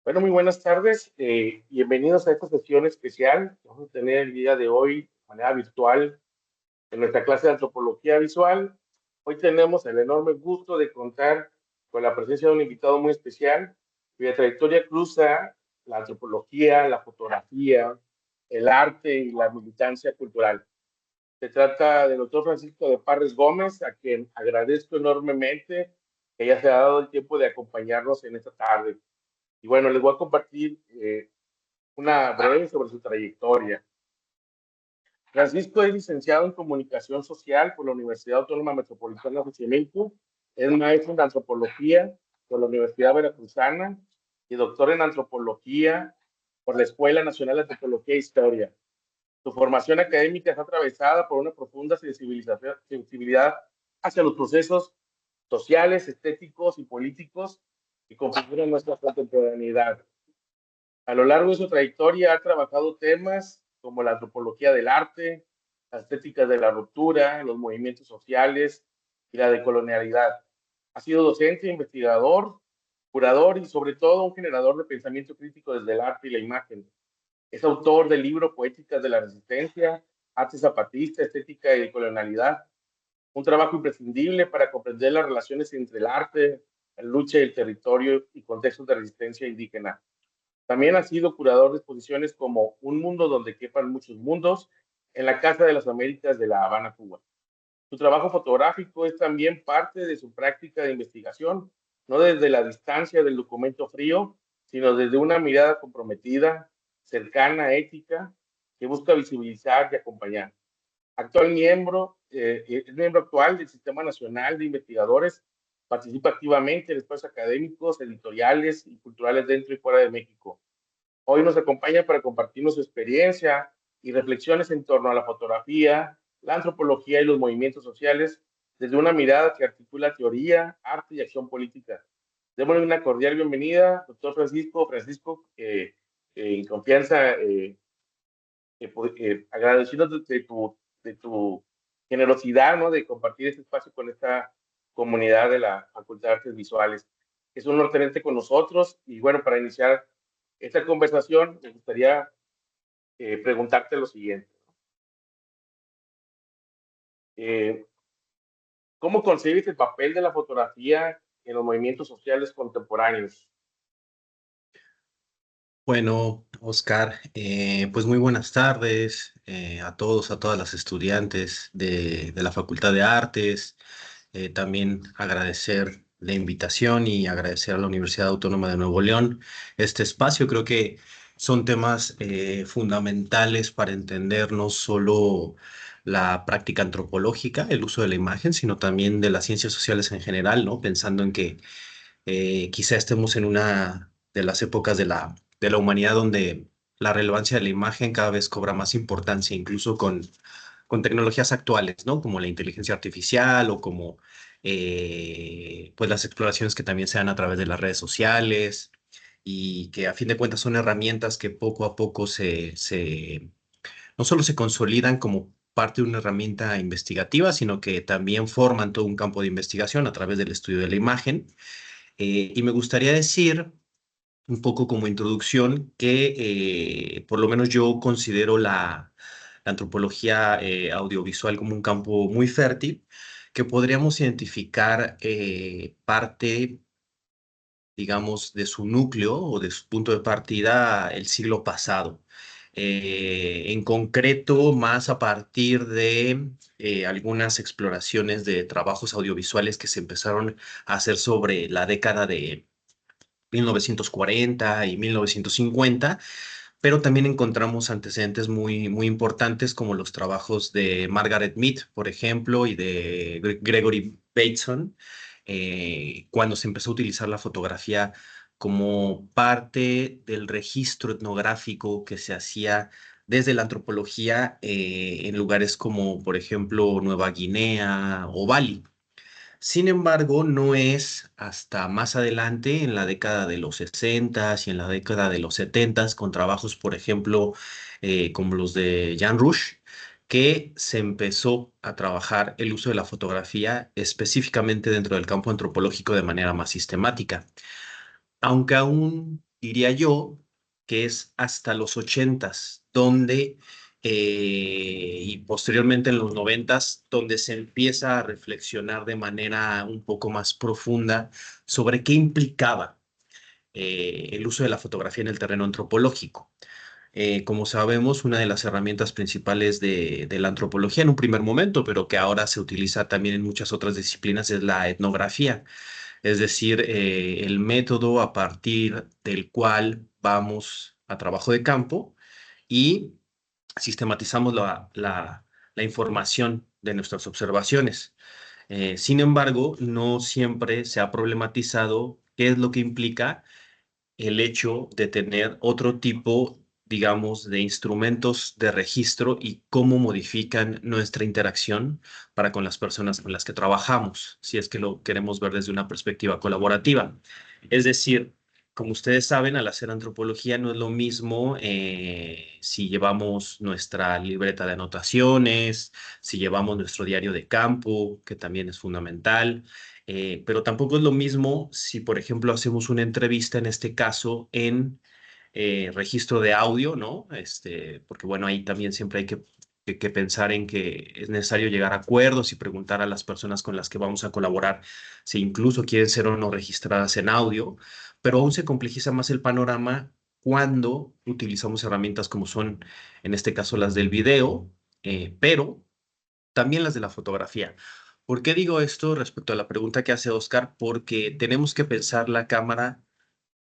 Bueno, muy buenas tardes. Bienvenidos a esta sesión especial que vamos a tener el día de hoy de manera virtual en nuestra clase de antropología visual. Hoy tenemos el enorme gusto de contar con la presencia de un invitado muy especial, cuya trayectoria cruza la antropología, la fotografía, el arte y la militancia cultural. Se trata del doctor Francisco de Parres Gómez, a quien agradezco enormemente que haya se ha dado el tiempo de acompañarnos en esta tarde. Y bueno, les voy a compartir una breve sobre su trayectoria. Francisco es licenciado en Comunicación Social por la Universidad Autónoma Metropolitana de Xochimilco, es maestro en Antropología por la Universidad Veracruzana y doctor en Antropología por la Escuela Nacional de Antropología e Historia. Su formación académica está atravesada por una profunda sensibilidad hacia los procesos sociales, estéticos y políticos que configuran nuestra contemporaneidad. A lo largo de su trayectoria ha trabajado temas como la antropología del arte, las estéticas de la ruptura, los movimientos sociales y la decolonialidad. Ha sido docente, investigador, curador y sobre todo un generador de pensamiento crítico desde el arte y la imagen. Es autor del libro Poéticas de la Resistencia, Arte Zapatista, Estética y Decolonialidad, un trabajo imprescindible para comprender las relaciones entre el arte, la lucha y el territorio y contextos de resistencia indígena. También ha sido curador de exposiciones como Un mundo donde quepan muchos mundos en la Casa de las Américas de La Habana, Cuba. Su trabajo fotográfico es también parte de su práctica de investigación, no desde la distancia del documento frío, sino desde una mirada comprometida, cercana, ética, que busca visibilizar y acompañar. Es miembro actual del Sistema Nacional de Investigadores, participa activamente en espacios académicos, editoriales y culturales dentro y fuera de México. Hoy nos acompaña para compartirnos su experiencia y reflexiones en torno a la fotografía, la antropología y los movimientos sociales desde una mirada que articula teoría, arte y acción política. Démosle una cordial bienvenida, doctor Francisco. Francisco, en confianza, agradeciendo de tu generosidad, ¿no? De compartir este espacio con esta comunidad de la Facultad de Artes Visuales. Es un honor tenerte con nosotros y bueno, para iniciar esta conversación me gustaría preguntarte lo siguiente. Eh, ¿Cómo concebes el papel de la fotografía en los movimientos sociales contemporáneos? Bueno, Oscar, pues muy buenas tardes a todos, a todas las estudiantes de la Facultad de Artes. También agradecer la invitación y agradecer a la Universidad Autónoma de Nuevo León este espacio. Creo que son temas fundamentales para entender no solo la práctica antropológica, el uso de la imagen, sino también de las ciencias sociales en general, ¿no? Pensando en que quizá estemos en una de las épocas de la humanidad donde la relevancia de la imagen cada vez cobra más importancia, incluso con tecnologías actuales, ¿no? Como la inteligencia artificial o como pues las exploraciones que también se dan a través de las redes sociales y que a fin de cuentas son herramientas que poco a poco no solo se consolidan como parte de una herramienta investigativa, sino que también forman todo un campo de investigación a través del estudio de la imagen. Y me gustaría decir, un poco como introducción, que por lo menos yo considero la antropología audiovisual como un campo muy fértil, que podríamos identificar parte, digamos, de su núcleo o de su punto de partida el siglo pasado. En concreto, más a partir de algunas exploraciones de trabajos audiovisuales que se empezaron a hacer sobre la década de 1940 y 1950, pero también encontramos antecedentes muy importantes como los trabajos de Margaret Mead, por ejemplo, y de Gregory Bateson, cuando se empezó a utilizar la fotografía como parte del registro etnográfico que se hacía desde la antropología en lugares como, por ejemplo, Nueva Guinea o Bali. Sin embargo, no es hasta más adelante, en la década de los 60 y en la década de los 70, con trabajos, por ejemplo, como los de Jan Rush, que se empezó a trabajar el uso de la fotografía específicamente dentro del campo antropológico de manera más sistemática. Aunque aún diría yo que es hasta los 80s, donde, y posteriormente en los 90s, donde se empieza a reflexionar de manera un poco más profunda sobre qué implicaba el uso de la fotografía en el terreno antropológico. Como sabemos, una de las herramientas principales de la antropología en un primer momento, pero que ahora se utiliza también en muchas otras disciplinas, es la etnografía, es decir, el método a partir del cual vamos a trabajo de campo y sistematizamos la información de nuestras observaciones. Sin embargo, no siempre se ha problematizado qué es lo que implica el hecho de tener otro tipo, digamos, de instrumentos de registro y cómo modifican nuestra interacción para con las personas con las que trabajamos, si es que lo queremos ver desde una perspectiva colaborativa. Es decir, como ustedes saben, al hacer antropología no es lo mismo si llevamos nuestra libreta de anotaciones, si llevamos nuestro diario de campo, que también es fundamental, pero tampoco es lo mismo si, por ejemplo, hacemos una entrevista, en este caso, en registro de audio, ¿no? Porque bueno, ahí también siempre hay que pensar en que es necesario llegar a acuerdos y preguntar a las personas con las que vamos a colaborar si incluso quieren ser o no registradas en audio, pero aún se complejiza más el panorama cuando utilizamos herramientas como son, en este caso, las del video, pero también las de la fotografía. ¿Por qué digo esto respecto a la pregunta que hace Oscar? Porque tenemos que pensar la cámara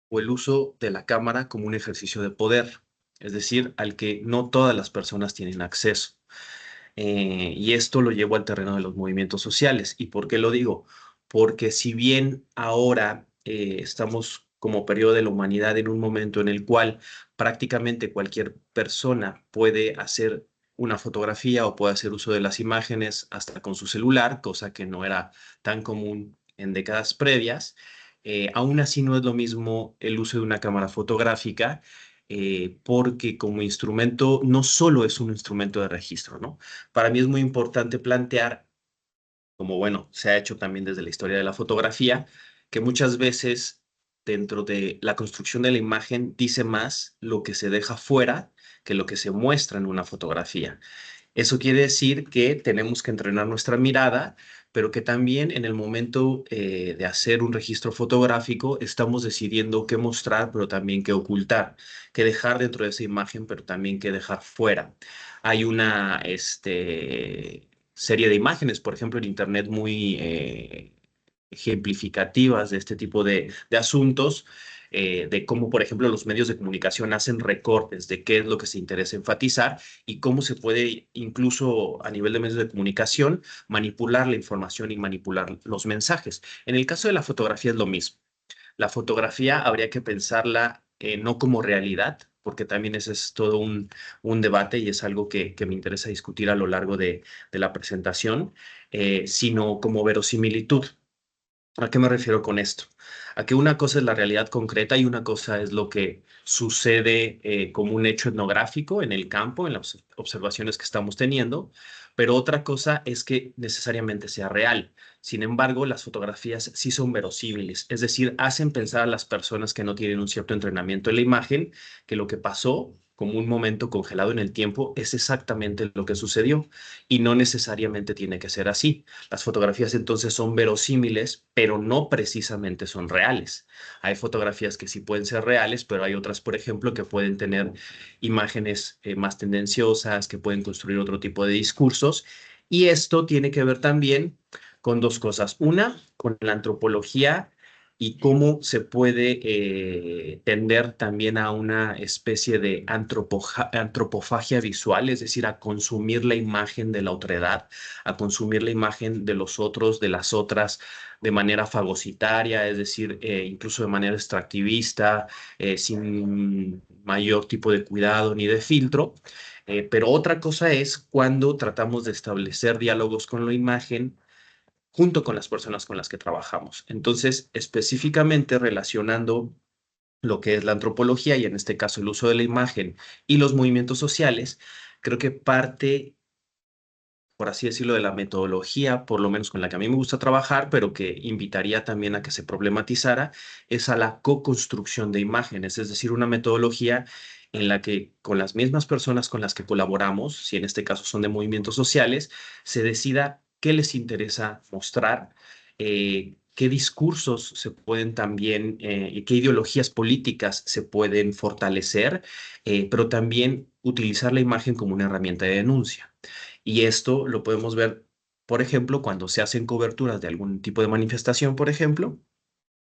o el uso de la cámara como un ejercicio de poder, es decir, al que no todas las personas tienen acceso. Y esto lo llevo al terreno de los movimientos sociales. ¿Y por qué lo digo? Porque si bien ahora estamos como periodo de la humanidad en un momento en el cual prácticamente cualquier persona puede hacer una fotografía o puede hacer uso de las imágenes hasta con su celular, cosa que no era tan común en décadas previas, aún así no es lo mismo el uso de una cámara fotográfica, porque como instrumento no solo es un instrumento de registro, ¿no? Para mí es muy importante plantear, como bueno, se ha hecho también desde la historia de la fotografía, que muchas veces dentro de la construcción de la imagen dice más lo que se deja fuera que lo que se muestra en una fotografía. Eso quiere decir que tenemos que entrenar nuestra mirada, pero que también en el momento de hacer un registro fotográfico estamos decidiendo qué mostrar, pero también qué ocultar, qué dejar dentro de esa imagen, pero también qué dejar fuera. Hay una serie de imágenes, por ejemplo, en Internet muy ejemplificativas de este tipo de asuntos, de cómo, por ejemplo, los medios de comunicación hacen recortes de qué es lo que se interesa enfatizar y cómo se puede, incluso a nivel de medios de comunicación, manipular la información y manipular los mensajes. En el caso de la fotografía es lo mismo. La fotografía habría que pensarla no como realidad, porque también ese es todo un debate y es algo que me interesa discutir a lo largo de la presentación, sino como verosimilitud. ¿A qué me refiero con esto? A que una cosa es la realidad concreta y una cosa es lo que sucede como un hecho etnográfico en el campo, en las observaciones que estamos teniendo, pero otra cosa es que necesariamente sea real. Sin embargo, las fotografías sí son verosímiles, es decir, hacen pensar a las personas que no tienen un cierto entrenamiento en la imagen que lo que pasó como un momento congelado en el tiempo es exactamente lo que sucedió y no necesariamente tiene que ser así. Las fotografías entonces son verosímiles, pero no precisamente son reales. Hay fotografías que sí pueden ser reales, pero hay otras, por ejemplo, que pueden tener imágenes más tendenciosas, que pueden construir otro tipo de discursos. Y esto tiene que ver también con dos cosas. Una, con la antropología y cómo se puede tender también a una especie de antropofagia visual, es decir, a consumir la imagen de la otredad, a consumir la imagen de los otros, de las otras, de manera fagocitaria, es decir, incluso de manera extractivista, sin mayor tipo de cuidado ni de filtro. Pero otra cosa es cuando tratamos de establecer diálogos con la imagen junto con las personas con las que trabajamos. Entonces, específicamente relacionando lo que es la antropología y en este caso el uso de la imagen y los movimientos sociales, creo que parte por así decirlo, de la metodología, por lo menos con la que a mí me gusta trabajar, pero que invitaría también a que se problematizara, es a la co-construcción de imágenes, es decir, una metodología en la que con las mismas personas con las que colaboramos, si en este caso son de movimientos sociales, se decida qué les interesa mostrar, qué discursos se pueden también, y qué ideologías políticas se pueden fortalecer, pero también utilizar la imagen como una herramienta de denuncia. Y esto lo podemos ver, por ejemplo, cuando se hacen coberturas de algún tipo de manifestación, por ejemplo,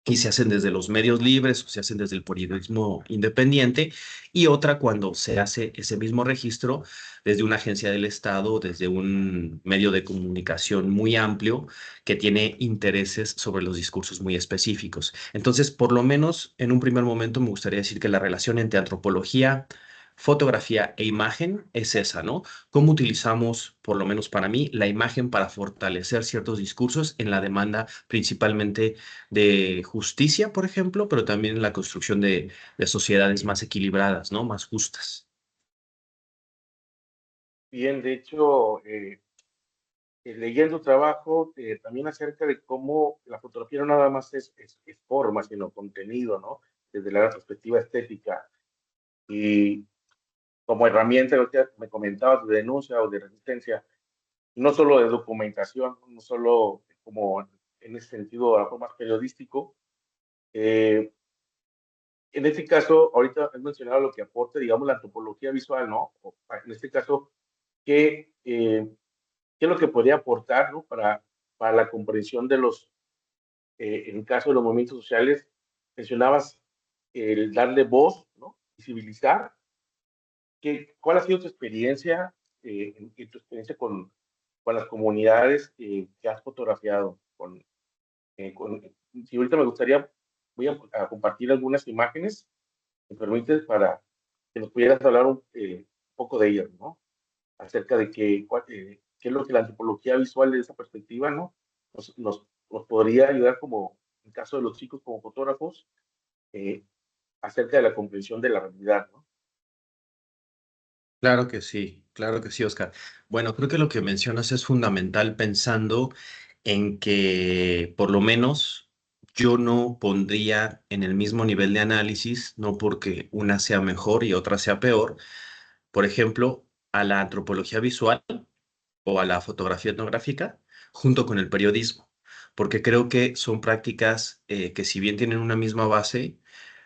y se hacen desde los medios libres o se hacen desde el periodismo independiente, y otra cuando se hace ese mismo registro desde una agencia del Estado, desde un medio de comunicación muy amplio que tiene intereses sobre los discursos muy específicos. Entonces, por lo menos en un primer momento me gustaría decir que la relación entre antropología, fotografía e imagen es esa, ¿no? Cómo utilizamos, por lo menos para mí, la imagen para fortalecer ciertos discursos en la demanda principalmente de justicia, por ejemplo, pero también en la construcción de sociedades más equilibradas, ¿no? Más justas. Bien, de hecho, leyendo trabajo también acerca de cómo la fotografía no nada más es forma, sino contenido, ¿no? Desde la perspectiva estética. Y como herramienta, lo que me comentabas de denuncia o de resistencia, no solo de documentación, no solo como en ese sentido, a lo mejor más periodístico. Eh, en este caso, ahorita has mencionado lo que aporta, digamos, la antropología visual, ¿no? O, en este caso, ¿qué, qué es lo que podría aportar, ¿no? Para la comprensión de los, en el caso de los movimientos sociales, mencionabas el darle voz, ¿no? Visibilizar. ¿Cuál ha sido tu experiencia, en tu experiencia con las comunidades que has fotografiado? Si ahorita me gustaría, voy a compartir algunas imágenes, me permites, para que nos pudieras hablar un poco de ellas, ¿no? Acerca de qué es lo que la antropología visual de esa perspectiva, ¿no? Nos podría ayudar como, en el caso de los chicos como fotógrafos, eh, acerca de la comprensión de la realidad, ¿no? Claro que sí, Oscar. Bueno, creo que lo que mencionas es fundamental pensando en que por lo menos yo no pondría en el mismo nivel de análisis, no porque una sea mejor y otra sea peor, por ejemplo, a la antropología visual o a la fotografía etnográfica junto con el periodismo, porque creo que son prácticas que si bien tienen una misma base,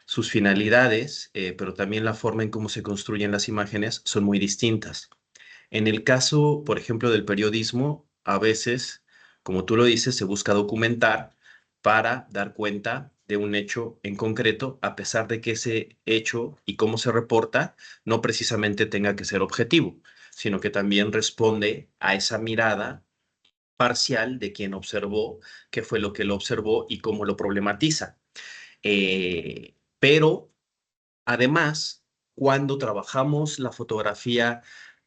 sus finalidades, pero también la forma en cómo se construyen las imágenes son muy distintas. En el caso, por ejemplo, del periodismo, a veces, como tú lo dices, se busca documentar para dar cuenta de un hecho en concreto, a pesar de que ese hecho y cómo se reporta no precisamente tenga que ser objetivo, sino que también responde a esa mirada parcial de quien observó, qué fue lo que lo observó y cómo lo problematiza. Pero además, cuando trabajamos la fotografía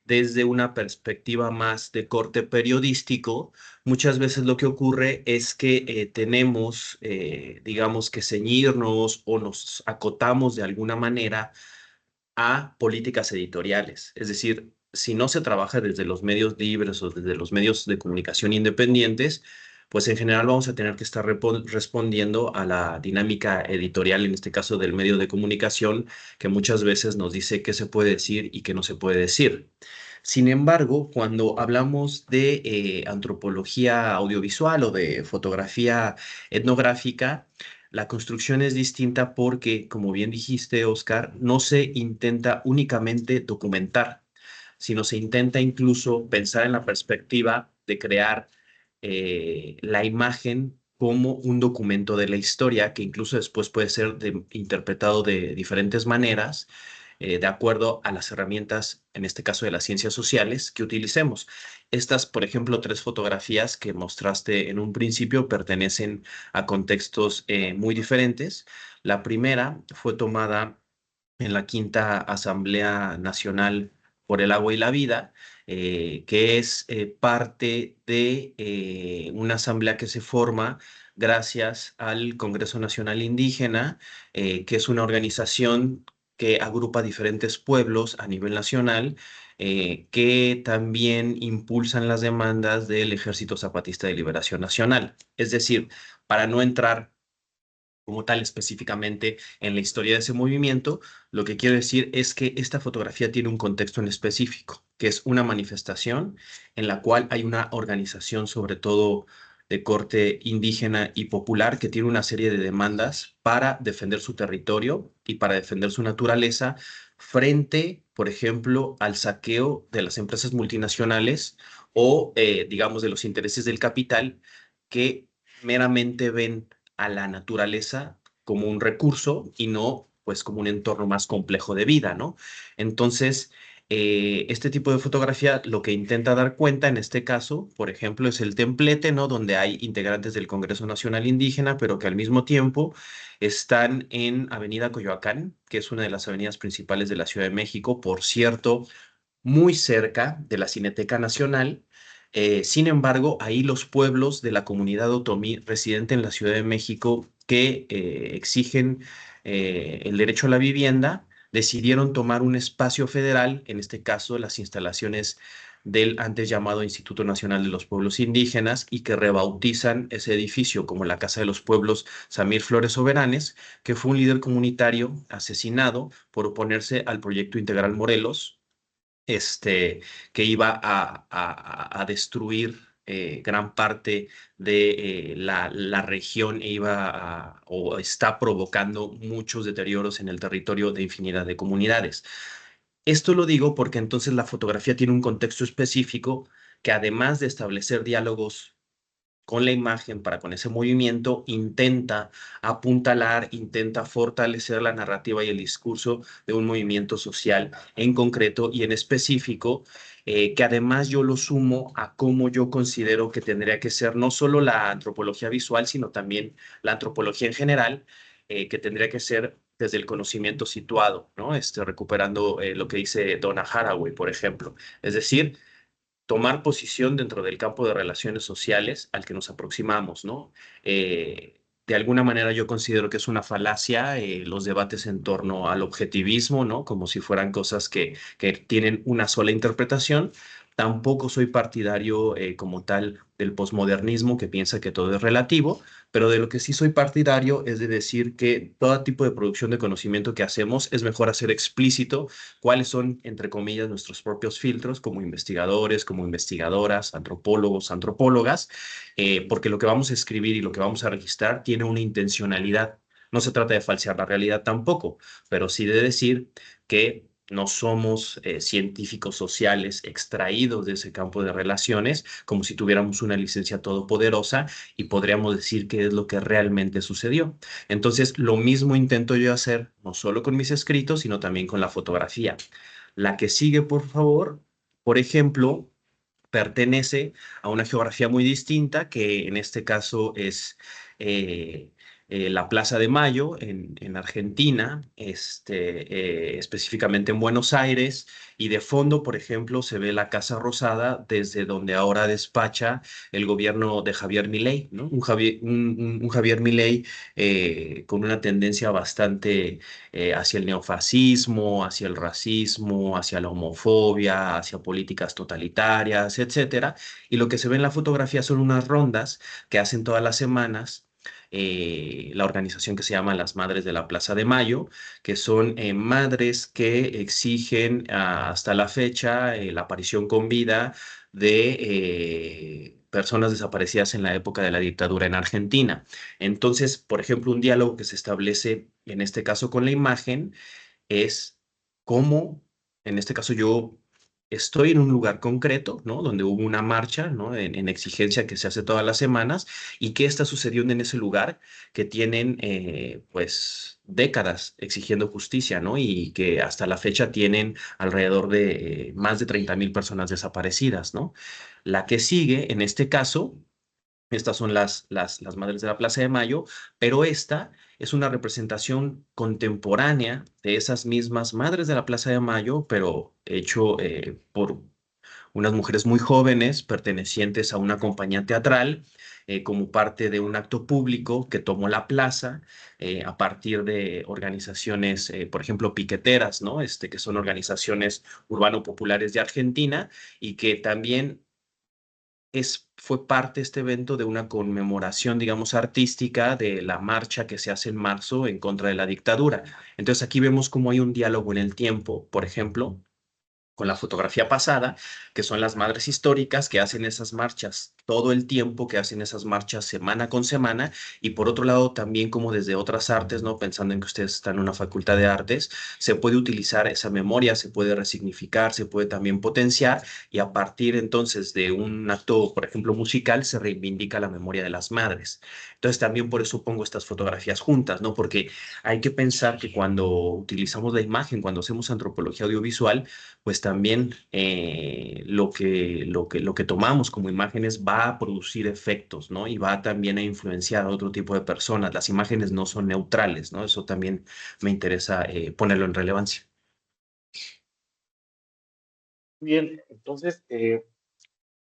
desde una perspectiva más de corte periodístico, muchas veces lo que ocurre es que tenemos, digamos, que ceñirnos o nos acotamos de alguna manera a políticas editoriales. Es decir, si no se trabaja desde los medios libres o desde los medios de comunicación independientes, pues en general vamos a tener que estar respondiendo a la dinámica editorial, en este caso del medio de comunicación, que muchas veces nos dice qué se puede decir y qué no se puede decir. Sin embargo, cuando hablamos de antropología audiovisual o de fotografía etnográfica, la construcción es distinta porque, como bien dijiste, Oscar, no se intenta únicamente documentar, sino se intenta incluso pensar en la perspectiva de crear la imagen como un documento de la historia, que incluso después puede ser interpretado de diferentes maneras, de acuerdo a las herramientas, en este caso de las ciencias sociales, que utilicemos. Estas, por ejemplo, tres fotografías que mostraste en un principio pertenecen a contextos muy diferentes. La primera fue tomada en la quinta Asamblea Nacional por el Agua y la Vida, que es parte de una asamblea que se forma gracias al Congreso Nacional Indígena, que es una organización que agrupa diferentes pueblos a nivel nacional que también impulsan las demandas del Ejército Zapatista de Liberación Nacional. Es decir, para no entrar como tal específicamente en la historia de ese movimiento, lo que quiero decir es que esta fotografía tiene un contexto en específico, que es una manifestación en la cual hay una organización, sobre todo de corte indígena y popular, que tiene una serie de demandas para defender su territorio y para defender su naturaleza frente, por ejemplo, al saqueo de las empresas multinacionales o, digamos, de los intereses del capital que meramente ven a la naturaleza como un recurso y no pues como un entorno más complejo de vida, ¿no? Entonces, este tipo de fotografía lo que intenta dar cuenta en este caso, por ejemplo, es el templete, ¿no? Donde hay integrantes del Congreso Nacional Indígena, pero que al mismo tiempo están en Avenida Coyoacán, que es una de las avenidas principales de la Ciudad de México, por cierto, muy cerca de la Cineteca Nacional. Sin embargo, ahí los pueblos de la comunidad otomí residente en la Ciudad de México que exigen el derecho a la vivienda, decidieron tomar un espacio federal, en este caso las instalaciones del antes llamado Instituto Nacional de los Pueblos Indígenas, y que rebautizan ese edificio como la Casa de los Pueblos Samir Flores Soberanes, que fue un líder comunitario asesinado por oponerse al proyecto Integral Morelos, que iba a destruir gran parte de la región e o está provocando muchos deterioros en el territorio de infinidad de comunidades. Esto lo digo porque entonces la fotografía tiene un contexto específico que, además de establecer diálogos con la imagen para con ese movimiento, intenta apuntalar, intenta fortalecer la narrativa y el discurso de un movimiento social en concreto y en específico, que además yo lo sumo a cómo yo considero que tendría que ser no solo la antropología visual, sino también la antropología en general, que tendría que ser desde el conocimiento situado, ¿no? Recuperando lo que dice Donna Haraway, por ejemplo. Es decir, tomar posición dentro del campo de relaciones sociales al que nos aproximamos, ¿no? De alguna manera yo considero que es una falacia los debates en torno al objetivismo, ¿no? Como si fueran cosas que tienen una sola interpretación. Tampoco soy partidario como tal del posmodernismo que piensa que todo es relativo, pero de lo que sí soy partidario es de decir que todo tipo de producción de conocimiento que hacemos es mejor hacer explícito cuáles son, entre comillas, nuestros propios filtros como investigadores, como investigadoras, antropólogos, antropólogas, porque lo que vamos a escribir y lo que vamos a registrar tiene una intencionalidad. No se trata de falsear la realidad tampoco, pero sí de decir que no somos científicos sociales extraídos de ese campo de relaciones, como si tuviéramos una licencia todopoderosa y podríamos decir qué es lo que realmente sucedió. Entonces, lo mismo intento yo hacer, no solo con mis escritos, sino también con la fotografía. La que sigue, por favor, por ejemplo, pertenece a una geografía muy distinta, que en este caso es eh, la Plaza de Mayo en Argentina, específicamente en Buenos Aires, y de fondo, por ejemplo, se ve la Casa Rosada, desde donde ahora despacha el gobierno de Javier Milei, ¿no? Un Javier Milei con una tendencia bastante hacia el neofascismo, hacia el racismo, hacia la homofobia, hacia políticas totalitarias, etcétera. Y lo que se ve en la fotografía son unas rondas que hacen todas las semanas. La organización que se llama Las Madres de la Plaza de Mayo, que son madres que exigen hasta la fecha la aparición con vida de personas desaparecidas en la época de la dictadura en Argentina. Entonces, por ejemplo, un diálogo que se establece en este caso con la imagen es cómo, en este caso yo estoy en un lugar concreto, ¿no? Donde hubo una marcha, ¿no? En exigencia que se hace todas las semanas, y qué está sucediendo en ese lugar que tienen, pues, décadas exigiendo justicia, ¿no? Y que hasta la fecha tienen alrededor de más de 30.000 personas desaparecidas, ¿no? La que sigue, en este caso, estas son las Madres de la Plaza de Mayo, pero esta es una representación contemporánea de esas mismas Madres de la Plaza de Mayo, pero hecho por unas mujeres muy jóvenes pertenecientes a una compañía teatral, como parte de un acto público que tomó la plaza a partir de organizaciones, por ejemplo, piqueteras, ¿no? Que son organizaciones urbano-populares de Argentina y que también fue parte este evento de una conmemoración, digamos, artística de la marcha que se hace en marzo en contra de la dictadura. Entonces aquí vemos cómo hay un diálogo en el tiempo, por ejemplo, con la fotografía pasada, que son las madres históricas que hacen esas marchas todo el tiempo, que hacen esas marchas semana con semana, y por otro lado también como desde otras artes, ¿no? Pensando en que ustedes están en una facultad de artes, se puede utilizar esa memoria, se puede resignificar, se puede también potenciar, y a partir entonces de un acto, por ejemplo, musical, se reivindica la memoria de las madres. Entonces también por eso pongo estas fotografías juntas, ¿no? Porque hay que pensar que cuando utilizamos la imagen, cuando hacemos antropología audiovisual, pues también lo que tomamos como imágenes va a producir efectos, ¿no? Y va también a influenciar a otro tipo de personas. Las imágenes no son neutrales, ¿no? Eso también me interesa ponerlo en relevancia. Bien, entonces,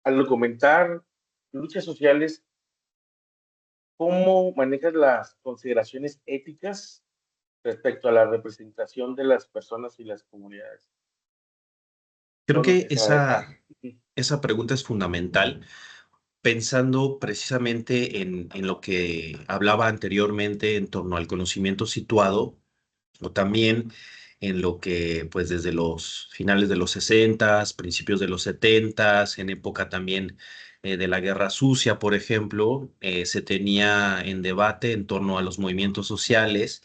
al documentar luchas sociales, ¿cómo manejas las consideraciones éticas respecto a la representación de las personas y las comunidades? Creo Son, que esa pregunta es fundamental, pensando precisamente en lo que hablaba anteriormente en torno al conocimiento situado o también en lo que, pues desde los finales de los 60, principios de los 70, en época también de la Guerra Sucia, por ejemplo, se tenía en debate en torno a los movimientos sociales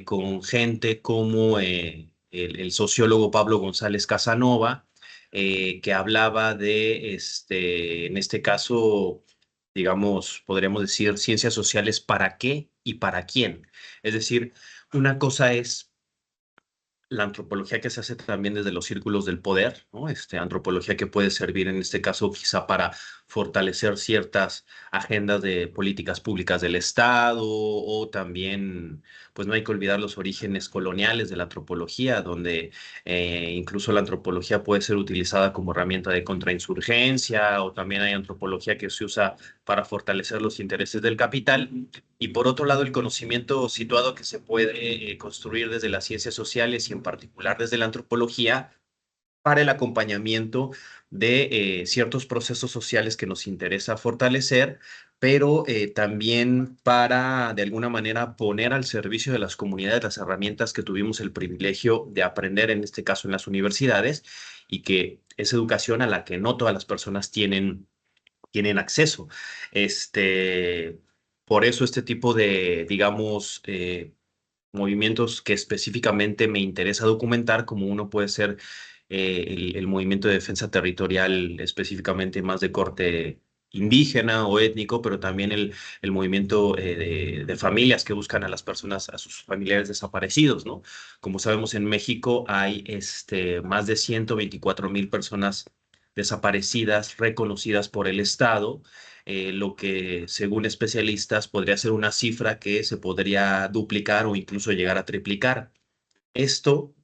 con gente como el sociólogo Pablo González Casanova, que hablaba de, en este caso, digamos, podríamos decir, ciencias sociales para qué y para quién. Es decir, una cosa es la antropología que se hace también desde los círculos del poder, ¿no? Antropología que puede servir en este caso quizá para fortalecer ciertas agendas de políticas públicas del Estado o también, pues no hay que olvidar los orígenes coloniales de la antropología, donde incluso la antropología puede ser utilizada como herramienta de contrainsurgencia o también hay antropología que se usa para fortalecer los intereses del capital. Y por otro lado, el conocimiento situado que se puede construir desde las ciencias sociales y en particular desde la antropología para el acompañamiento de ciertos procesos sociales que nos interesa fortalecer, pero también para, de alguna manera, poner al servicio de las comunidades las herramientas que tuvimos el privilegio de aprender, en este caso en las universidades, y que es educación a la que no todas las personas tienen acceso. Este, por eso este tipo de, digamos, movimientos que específicamente me interesa documentar, como uno puede ser el movimiento de defensa territorial específicamente más de corte indígena o étnico, pero también el movimiento de familias que buscan a las personas, a sus familiares desaparecidos, ¿no? Como sabemos, en México hay más de 124,000 personas desaparecidas, reconocidas por el Estado, lo que según especialistas podría ser una cifra que se podría duplicar o incluso llegar a triplicar. Esto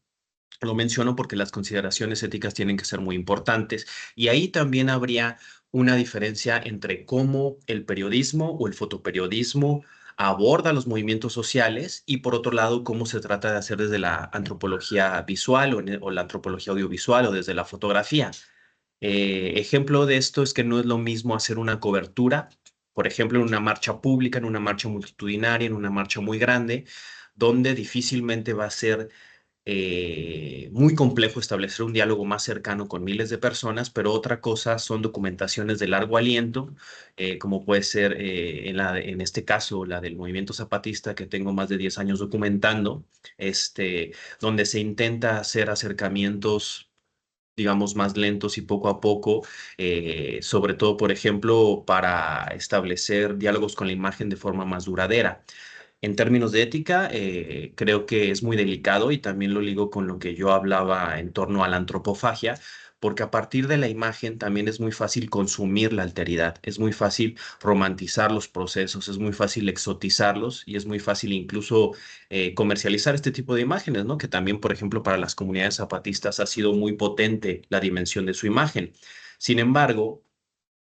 lo menciono porque las consideraciones éticas tienen que ser muy importantes y ahí también habría una diferencia entre cómo el periodismo o el fotoperiodismo aborda los movimientos sociales y por otro lado cómo se trata de hacer desde la antropología visual o la antropología audiovisual o desde la fotografía. Ejemplo de esto es que no es lo mismo hacer una cobertura, por ejemplo, en una marcha pública, en una marcha multitudinaria, en una marcha muy grande, donde difícilmente va a ser muy complejo establecer un diálogo más cercano con miles de personas, pero otra cosa son documentaciones de largo aliento, como puede ser en este caso la del movimiento zapatista, que tengo más de 10 años documentando, donde se intenta hacer acercamientos digamos, más lentos y poco a poco, sobre todo, por ejemplo, para establecer diálogos con la imagen de forma más duradera. En términos de ética, creo que es muy delicado y también lo ligo con lo que yo hablaba en torno a la antropofagia, porque a partir de la imagen también es muy fácil consumir la alteridad, es muy fácil romantizar los procesos, es muy fácil exotizarlos y es muy fácil incluso comercializar este tipo de imágenes, ¿no? Que también, por ejemplo, para las comunidades zapatistas ha sido muy potente la dimensión de su imagen. Sin embargo,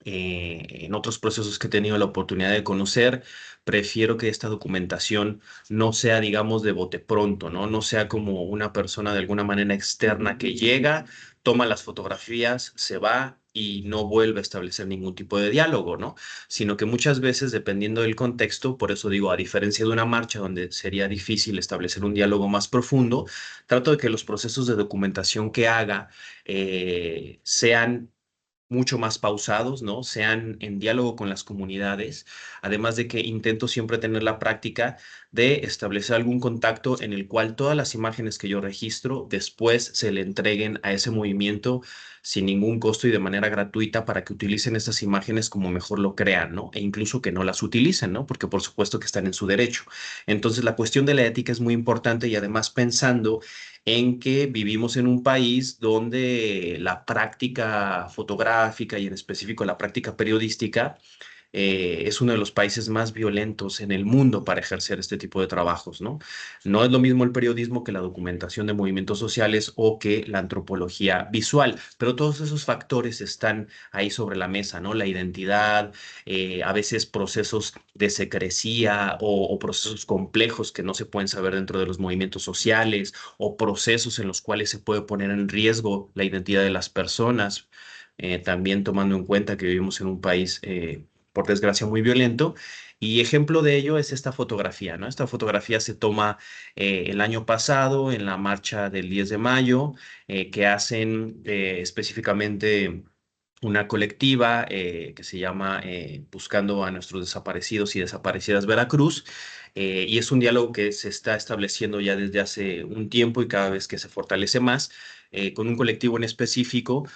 en otros procesos que he tenido la oportunidad de conocer, prefiero que esta documentación no sea, digamos, de bote pronto, ¿no? No sea como una persona de alguna manera externa que llega, toma las fotografías, se va y no vuelve a establecer ningún tipo de diálogo, ¿no? Sino que muchas veces, dependiendo del contexto, por eso digo, a diferencia de una marcha donde sería difícil establecer un diálogo más profundo, trato de que los procesos de documentación que haga sean mucho más pausados, ¿no? Sean en diálogo con las comunidades, además de que intento siempre tener la práctica de establecer algún contacto en el cual todas las imágenes que yo registro después se le entreguen a ese movimiento sin ningún costo y de manera gratuita para que utilicen esas imágenes como mejor lo crean, ¿no? E incluso que no las utilicen, ¿no? Porque por supuesto que están en su derecho. Entonces, la cuestión de la ética es muy importante y además pensando en que vivimos en un país donde la práctica fotográfica y en específico la práctica periodística es uno de los países más violentos en el mundo para ejercer este tipo de trabajos, ¿no? No es lo mismo el periodismo que la documentación de movimientos sociales o que la antropología visual, pero todos esos factores están ahí sobre la mesa, ¿no? La identidad, a veces procesos de secrecía o procesos complejos que no se pueden saber dentro de los movimientos sociales o procesos en los cuales se puede poner en riesgo la identidad de las personas. También tomando en cuenta que vivimos en un país por desgracia, muy violento. Y ejemplo de ello es esta fotografía, ¿no? Esta fotografía se toma el año pasado en la marcha del 10 de mayo, que hacen específicamente una colectiva que se llama Buscando a nuestros desaparecidos y desaparecidas Veracruz. Y es un diálogo que se está estableciendo ya desde hace un tiempo y cada vez que se fortalece más, con un colectivo en específico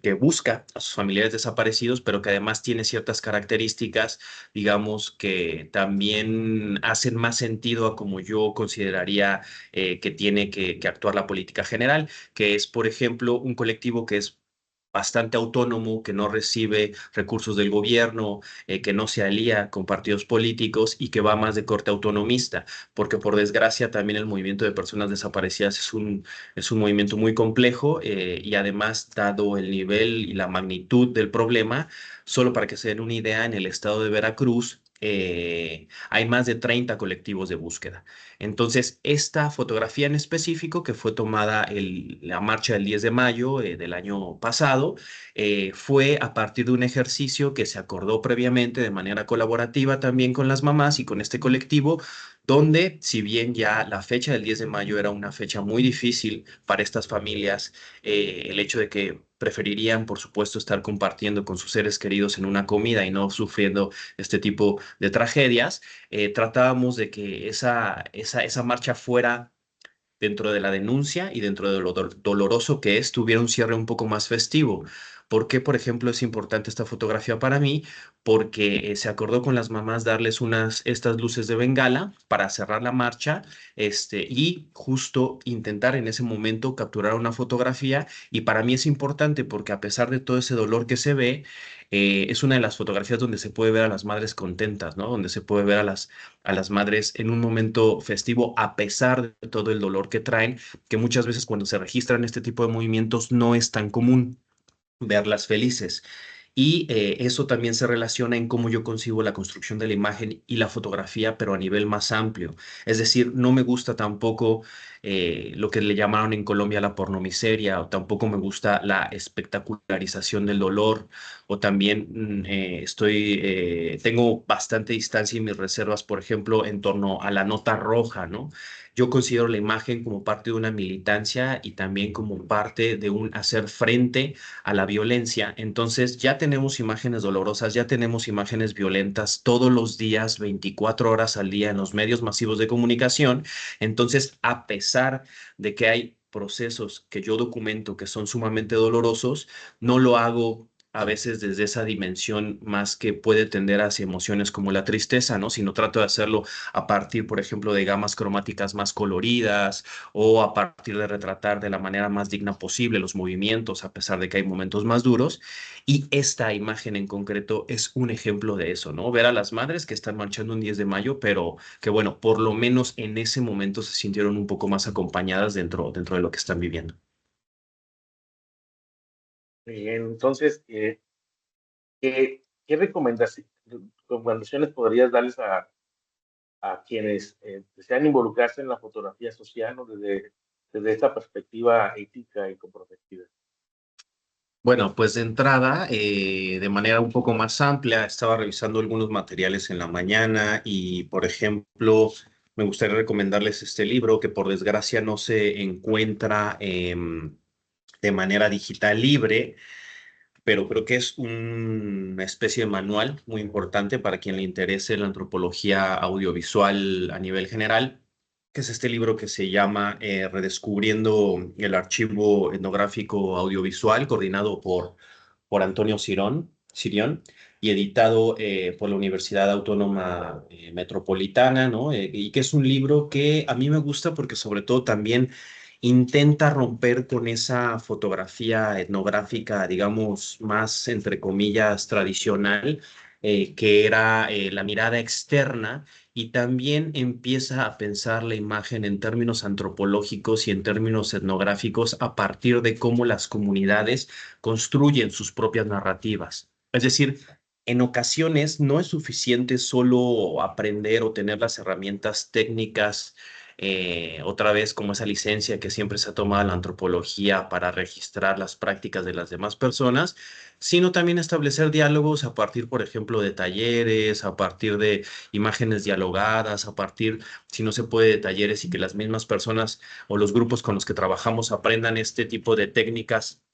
que busca a sus familiares desaparecidos, pero que además tiene ciertas características, digamos, que también hacen más sentido a como yo consideraría que tiene que actuar la política general, que es, por ejemplo, un colectivo que es bastante autónomo, que no recibe recursos del gobierno, que no se alía con partidos políticos y que va más de corte autonomista, porque por desgracia también el movimiento de personas desaparecidas es un movimiento muy complejo y además, dado el nivel y la magnitud del problema, solo para que se den una idea, en el estado de Veracruz hay más de 30 colectivos de búsqueda. Entonces, esta fotografía en específico, que fue tomada la marcha del 10 de mayo del año pasado, fue a partir de un ejercicio que se acordó previamente de manera colaborativa también con las mamás y con este colectivo, donde si bien ya la fecha del 10 de mayo era una fecha muy difícil para estas familias, el hecho de que preferirían, por supuesto, estar compartiendo con sus seres queridos en una comida y no sufriendo este tipo de tragedias, tratábamos de que esa marcha fuera dentro de la denuncia y dentro de lo doloroso que es, tuviera un cierre un poco más festivo. ¿Por qué, por ejemplo, es importante esta fotografía para mí? Porque se acordó con las mamás darles estas luces de bengala para cerrar la marcha, y justo intentar en ese momento capturar una fotografía. Y para mí es importante porque a pesar de todo ese dolor que se ve, es una de las fotografías donde se puede ver a las madres contentas, ¿no? Donde se puede ver a las madres en un momento festivo, a pesar de todo el dolor que traen, que muchas veces cuando se registran este tipo de movimientos no es tan común verlas felices. Y eso también se relaciona en cómo yo concibo la construcción de la imagen y la fotografía, pero a nivel más amplio. Es decir, no me gusta tampoco lo que le llamaron en Colombia la pornomiseria, o tampoco me gusta la espectacularización del dolor, o también tengo bastante distancia y mis reservas, por ejemplo, en torno a la nota roja, ¿no? Yo considero la imagen como parte de una militancia y también como parte de un hacer frente a la violencia. Entonces ya tenemos imágenes dolorosas, ya tenemos imágenes violentas todos los días, 24 horas al día en los medios masivos de comunicación. Entonces, a pesar de que hay procesos que yo documento que son sumamente dolorosos, no lo hago a veces desde esa dimensión más que puede tender hacia emociones como la tristeza, ¿no? Sino trato de hacerlo a partir, por ejemplo, de gamas cromáticas más coloridas o a partir de retratar de la manera más digna posible los movimientos, a pesar de que hay momentos más duros. Y esta imagen en concreto es un ejemplo de eso, ¿no? Ver a las madres que están marchando un 10 de mayo, pero que bueno, por lo menos en ese momento se sintieron un poco más acompañadas dentro de lo que están viviendo. Bien, entonces, ¿qué recomendaciones podrías darles a quienes desean involucrarse en la fotografía social, ¿no? Desde esta perspectiva ética y comprometida? Bueno, pues de entrada, de manera un poco más amplia, estaba revisando algunos materiales en la mañana y, por ejemplo, me gustaría recomendarles este libro que por desgracia no se encuentra de manera digital libre, pero creo que es una especie de manual muy importante para quien le interese la antropología audiovisual a nivel general, que es este libro que se llama Redescubriendo el archivo etnográfico audiovisual, coordinado por Antonio Sirión y editado por la Universidad Autónoma Metropolitana, ¿no? Y que es un libro que a mí me gusta porque sobre todo también intenta romper con esa fotografía etnográfica, digamos, más, entre comillas, tradicional, que era la mirada externa, y también empieza a pensar la imagen en términos antropológicos y en términos etnográficos a partir de cómo las comunidades construyen sus propias narrativas. Es decir, en ocasiones no es suficiente solo aprender o tener las herramientas técnicas, otra vez como esa licencia que siempre se ha tomado la antropología para registrar las prácticas de las demás personas, sino también establecer diálogos a partir, por ejemplo, de talleres, a partir de imágenes dialogadas, a partir, si no se puede, de talleres y que las mismas personas o los grupos con los que trabajamos aprendan este tipo de técnicas,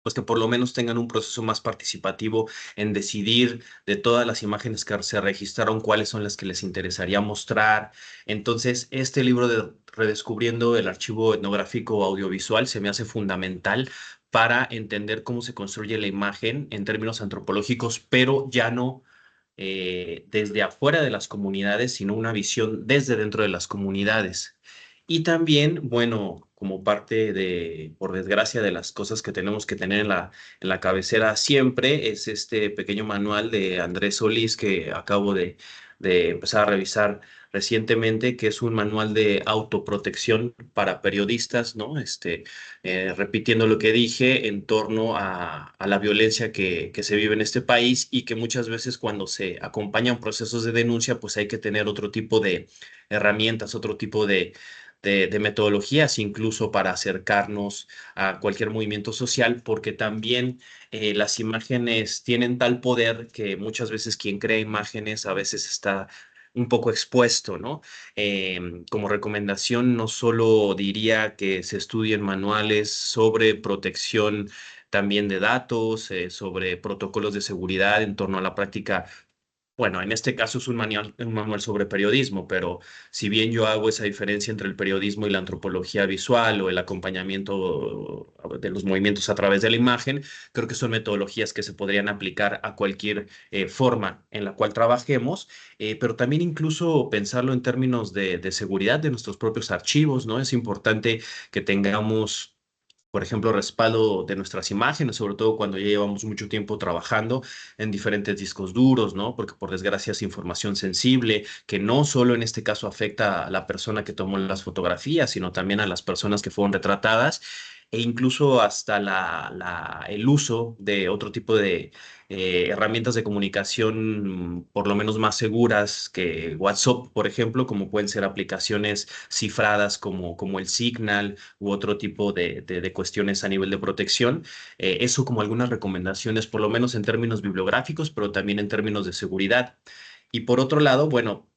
pues que por lo menos tengan un proceso más participativo en decidir de todas las imágenes que se registraron, cuáles son las que les interesaría mostrar. Entonces, este libro de Redescubriendo el archivo etnográfico audiovisual se me hace fundamental para entender cómo se construye la imagen en términos antropológicos, pero ya no desde afuera de las comunidades, sino una visión desde dentro de las comunidades. Y también, bueno, como parte de, por desgracia, de las cosas que tenemos que tener en la cabecera siempre, es este pequeño manual de Andrés Solís que acabo de empezar a revisar recientemente, que es un manual de autoprotección para periodistas, ¿no? Repitiendo lo que dije en torno a la violencia que se vive en este país y que muchas veces cuando se acompañan procesos de denuncia, pues hay que tener otro tipo de herramientas, otro tipo de metodologías, incluso para acercarnos a cualquier movimiento social, porque también las imágenes tienen tal poder que muchas veces quien crea imágenes a veces está un poco expuesto, ¿no? Como recomendación, no solo diría que se estudien manuales sobre protección también de datos, sobre protocolos de seguridad en torno a la práctica. Bueno, en este caso es un manual sobre periodismo, pero si bien yo hago esa diferencia entre el periodismo y la antropología visual o el acompañamiento de los movimientos a través de la imagen, creo que son metodologías que se podrían aplicar a cualquier forma en la cual trabajemos, pero también incluso pensarlo en términos de seguridad de nuestros propios archivos, ¿no? Es importante que tengamos, por ejemplo, respaldo de nuestras imágenes, sobre todo cuando ya llevamos mucho tiempo trabajando en diferentes discos duros, ¿no? Porque por desgracia es información sensible, que no solo en este caso afecta a la persona que tomó las fotografías, sino también a las personas que fueron retratadas, e incluso hasta el uso de otro tipo de herramientas de comunicación, por lo menos más seguras que WhatsApp, por ejemplo, como pueden ser aplicaciones cifradas como el Signal u otro tipo de cuestiones a nivel de protección. Eso como algunas recomendaciones, por lo menos en términos bibliográficos, pero también en términos de seguridad. Y por otro lado, bueno,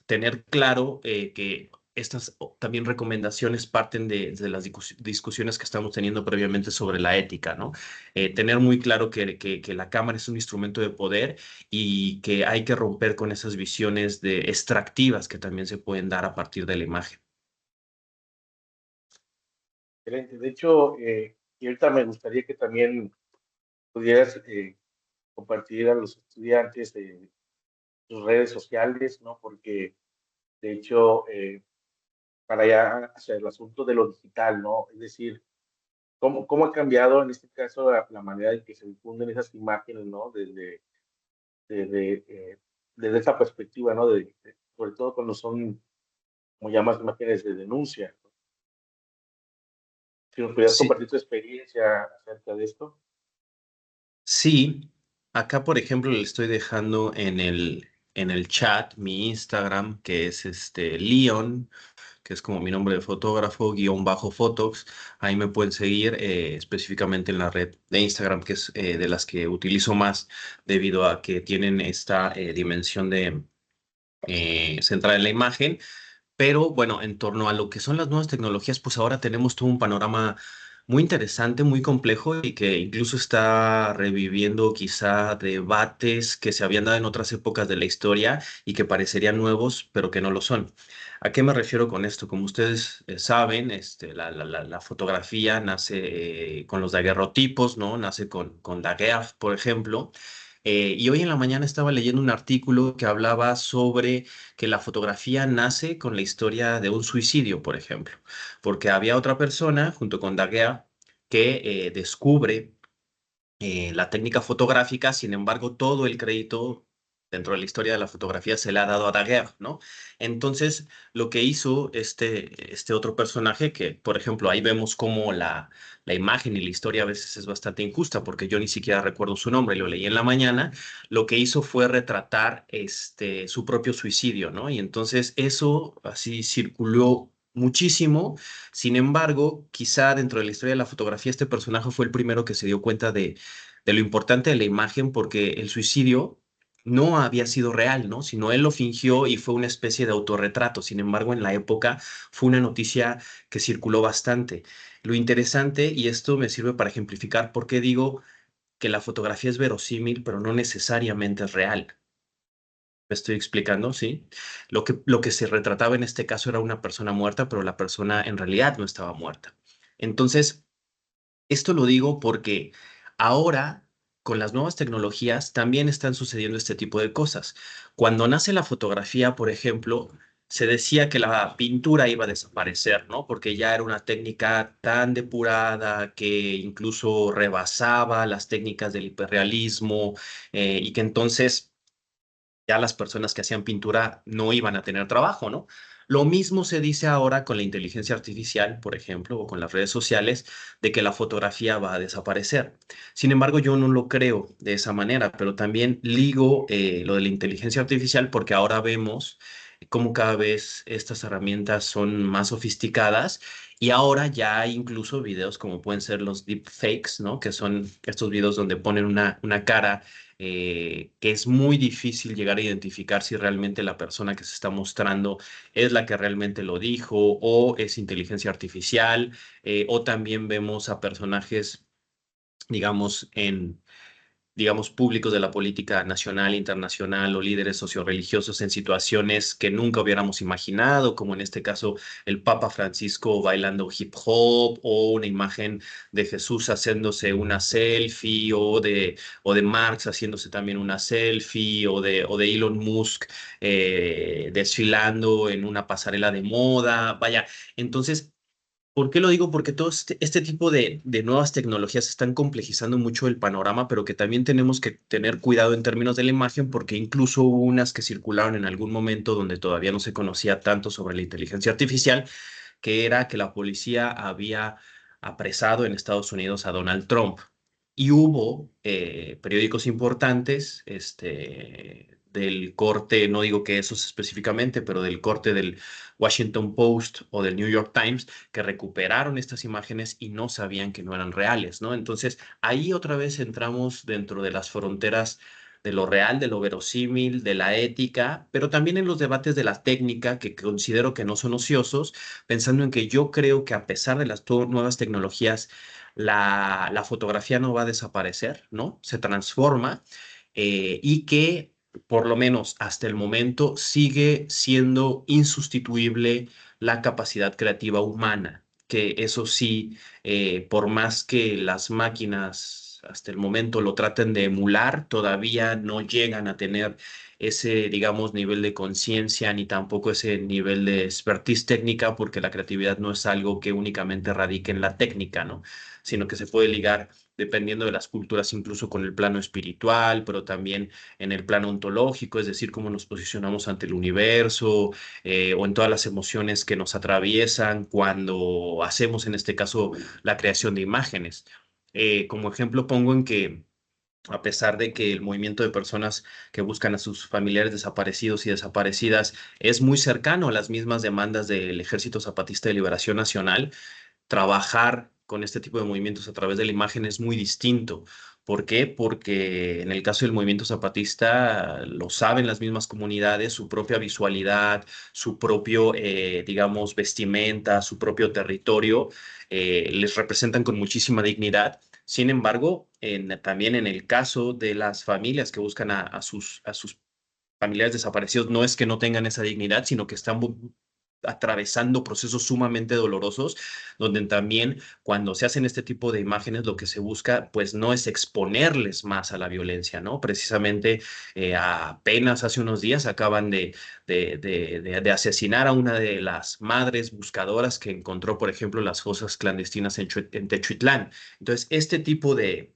tener claro que estas también recomendaciones parten de las discusiones que estamos teniendo previamente sobre la ética, ¿no? Tener muy claro que la cámara es un instrumento de poder y que hay que romper con esas visiones extractivas que también se pueden dar a partir de la imagen. Excelente. De hecho, y ahorita me gustaría que también pudieras compartir a los estudiantes tus redes sociales, ¿no? Porque, de hecho, para ya hacia el asunto de lo digital, ¿no? Es decir, ¿cómo ha cambiado en este caso la manera en que se difunden esas imágenes, ¿no? Desde, desde esa perspectiva, ¿no? Sobre todo cuando son, como llamas, imágenes de denuncia, ¿no? Si nos pudieras Sí, compartir tu experiencia acerca de esto. sí, acá por ejemplo le estoy dejando en el chat mi Instagram, que es Leon, que es como mi nombre de fotógrafo, guión bajo Photox. Ahí me pueden seguir específicamente en la red de Instagram, que es de las que utilizo más debido a que tienen esta dimensión de centrada en la imagen. Pero bueno, en torno a lo que son las nuevas tecnologías, pues ahora tenemos todo un panorama muy interesante, muy complejo y que incluso está reviviendo quizá debates que se habían dado en otras épocas de la historia y que parecerían nuevos, pero que no lo son. ¿A qué me refiero con esto? Como ustedes saben, la fotografía nace con los daguerrotipos, ¿no? Nace con Daguerre, por ejemplo. Y hoy en la mañana estaba leyendo un artículo que hablaba sobre que la fotografía nace con la historia de un suicidio, por ejemplo, porque había otra persona junto con Daguerre que descubre la técnica fotográfica. Sin embargo, todo el crédito dentro de la historia de la fotografía se le ha dado a Daguerre, ¿no? Entonces, lo que hizo este otro personaje, que por ejemplo ahí vemos cómo la imagen y la historia a veces es bastante injusta, porque yo ni siquiera recuerdo su nombre, lo leí en la mañana. Lo que hizo fue retratar su propio suicidio, ¿no? Y entonces eso así circuló muchísimo. Sin embargo, quizá dentro de la historia de la fotografía, este personaje fue el primero que se dio cuenta de lo importante de la imagen, porque el suicidio no había sido real, ¿no? Sino él lo fingió y fue una especie de autorretrato. Sin embargo, en la época fue una noticia que circuló bastante. Lo interesante, y esto me sirve para ejemplificar por qué digo que la fotografía es verosímil, pero no necesariamente es real. ¿Me estoy explicando? ¿Sí? Lo que se retrataba en este caso era una persona muerta, pero la persona en realidad no estaba muerta. Entonces, esto lo digo porque ahora, con las nuevas tecnologías, también están sucediendo este tipo de cosas. Cuando nace la fotografía, por ejemplo, se decía que la pintura iba a desaparecer, ¿no? Porque ya era una técnica tan depurada que incluso rebasaba las técnicas del hiperrealismo, y que entonces ya las personas que hacían pintura no iban a tener trabajo, ¿no? Lo mismo se dice ahora con la inteligencia artificial, por ejemplo, o con las redes sociales, de que la fotografía va a desaparecer. Sin embargo, yo no lo creo de esa manera, pero también ligo lo de la inteligencia artificial porque ahora vemos cómo cada vez estas herramientas son más sofisticadas y ahora ya hay incluso videos como pueden ser los deepfakes, ¿no? Que son estos videos donde ponen una cara que es muy difícil llegar a identificar si realmente la persona que se está mostrando es la que realmente lo dijo o es inteligencia artificial. O también vemos a personajes, digamos, digamos, públicos de la política nacional, internacional o líderes socioreligiosos en situaciones que nunca hubiéramos imaginado, como en este caso el Papa Francisco bailando hip hop o una imagen de Jesús haciéndose una selfie o de Marx haciéndose también una selfie o de Elon Musk desfilando en una pasarela de moda. Vaya, entonces ¿por qué lo digo? Porque todo este tipo de nuevas tecnologías están complejizando mucho el panorama, pero que también tenemos que tener cuidado en términos de la imagen, porque incluso hubo unas que circularon en algún momento donde todavía no se conocía tanto sobre la inteligencia artificial, que era que la policía había apresado en Estados Unidos a Donald Trump. Y hubo periódicos importantes, del corte, no digo que esos específicamente, pero del corte del Washington Post o del New York Times, que recuperaron estas imágenes y no sabían que no eran reales, ¿no? Entonces, ahí otra vez entramos dentro de las fronteras de lo real, de lo verosímil, de la ética, pero también en los debates de la técnica que considero que no son ociosos, pensando en que yo creo que a pesar de las nuevas tecnologías, la fotografía no va a desaparecer, ¿no? Se transforma, y que por lo menos hasta el momento sigue siendo insustituible la capacidad creativa humana, que eso sí, por más que las máquinas hasta el momento lo traten de emular, todavía no llegan a tener ese, digamos, nivel de conciencia ni tampoco ese nivel de expertise técnica, porque la creatividad no es algo que únicamente radique en la técnica, ¿no? Sino que se puede ligar dependiendo de las culturas, incluso con el plano espiritual, pero también en el plano ontológico, es decir, cómo nos posicionamos ante el universo, o en todas las emociones que nos atraviesan cuando hacemos, en este caso, la creación de imágenes. Como ejemplo pongo en que a pesar de que el movimiento de personas que buscan a sus familiares desaparecidos y desaparecidas es muy cercano a las mismas demandas del Ejército Zapatista de Liberación Nacional, trabajar con este tipo de movimientos a través de la imagen es muy distinto. ¿Por qué? Porque en el caso del movimiento zapatista, lo saben las mismas comunidades, su propia visualidad, su propio, digamos, vestimenta, su propio territorio, les representan con muchísima dignidad. Sin embargo, también en el caso de las familias que buscan a sus familiares desaparecidos, no es que no tengan esa dignidad, sino que están atravesando procesos sumamente dolorosos, donde también cuando se hacen este tipo de imágenes, lo que se busca, pues no es exponerles más a la violencia, ¿no? Precisamente apenas hace unos días acaban de asesinar a una de las madres buscadoras que encontró, por ejemplo, las fosas clandestinas en Techuitlán. Entonces, este tipo de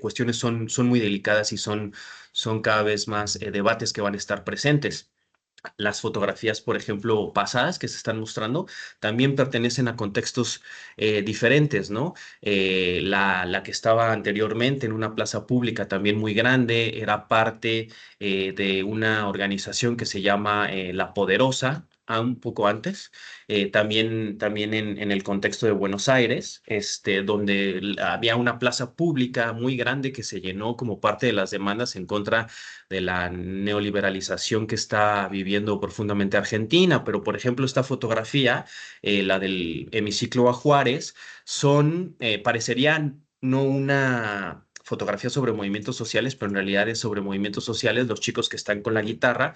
cuestiones son muy delicadas y son cada vez más debates que van a estar presentes. Las fotografías, por ejemplo, pasadas que se están mostrando, también pertenecen a contextos diferentes, ¿no? La que estaba anteriormente en una plaza pública también muy grande, era parte de una organización que se llama La Poderosa, un poco antes, también en el contexto de Buenos Aires, donde había una plaza pública muy grande que se llenó como parte de las demandas en contra de la neoliberalización que está viviendo profundamente Argentina. Pero, por ejemplo, esta fotografía, la del hemiciclo a Juárez, parecerían no una fotografía sobre movimientos sociales, pero en realidad es sobre movimientos sociales, los chicos que están con la guitarra,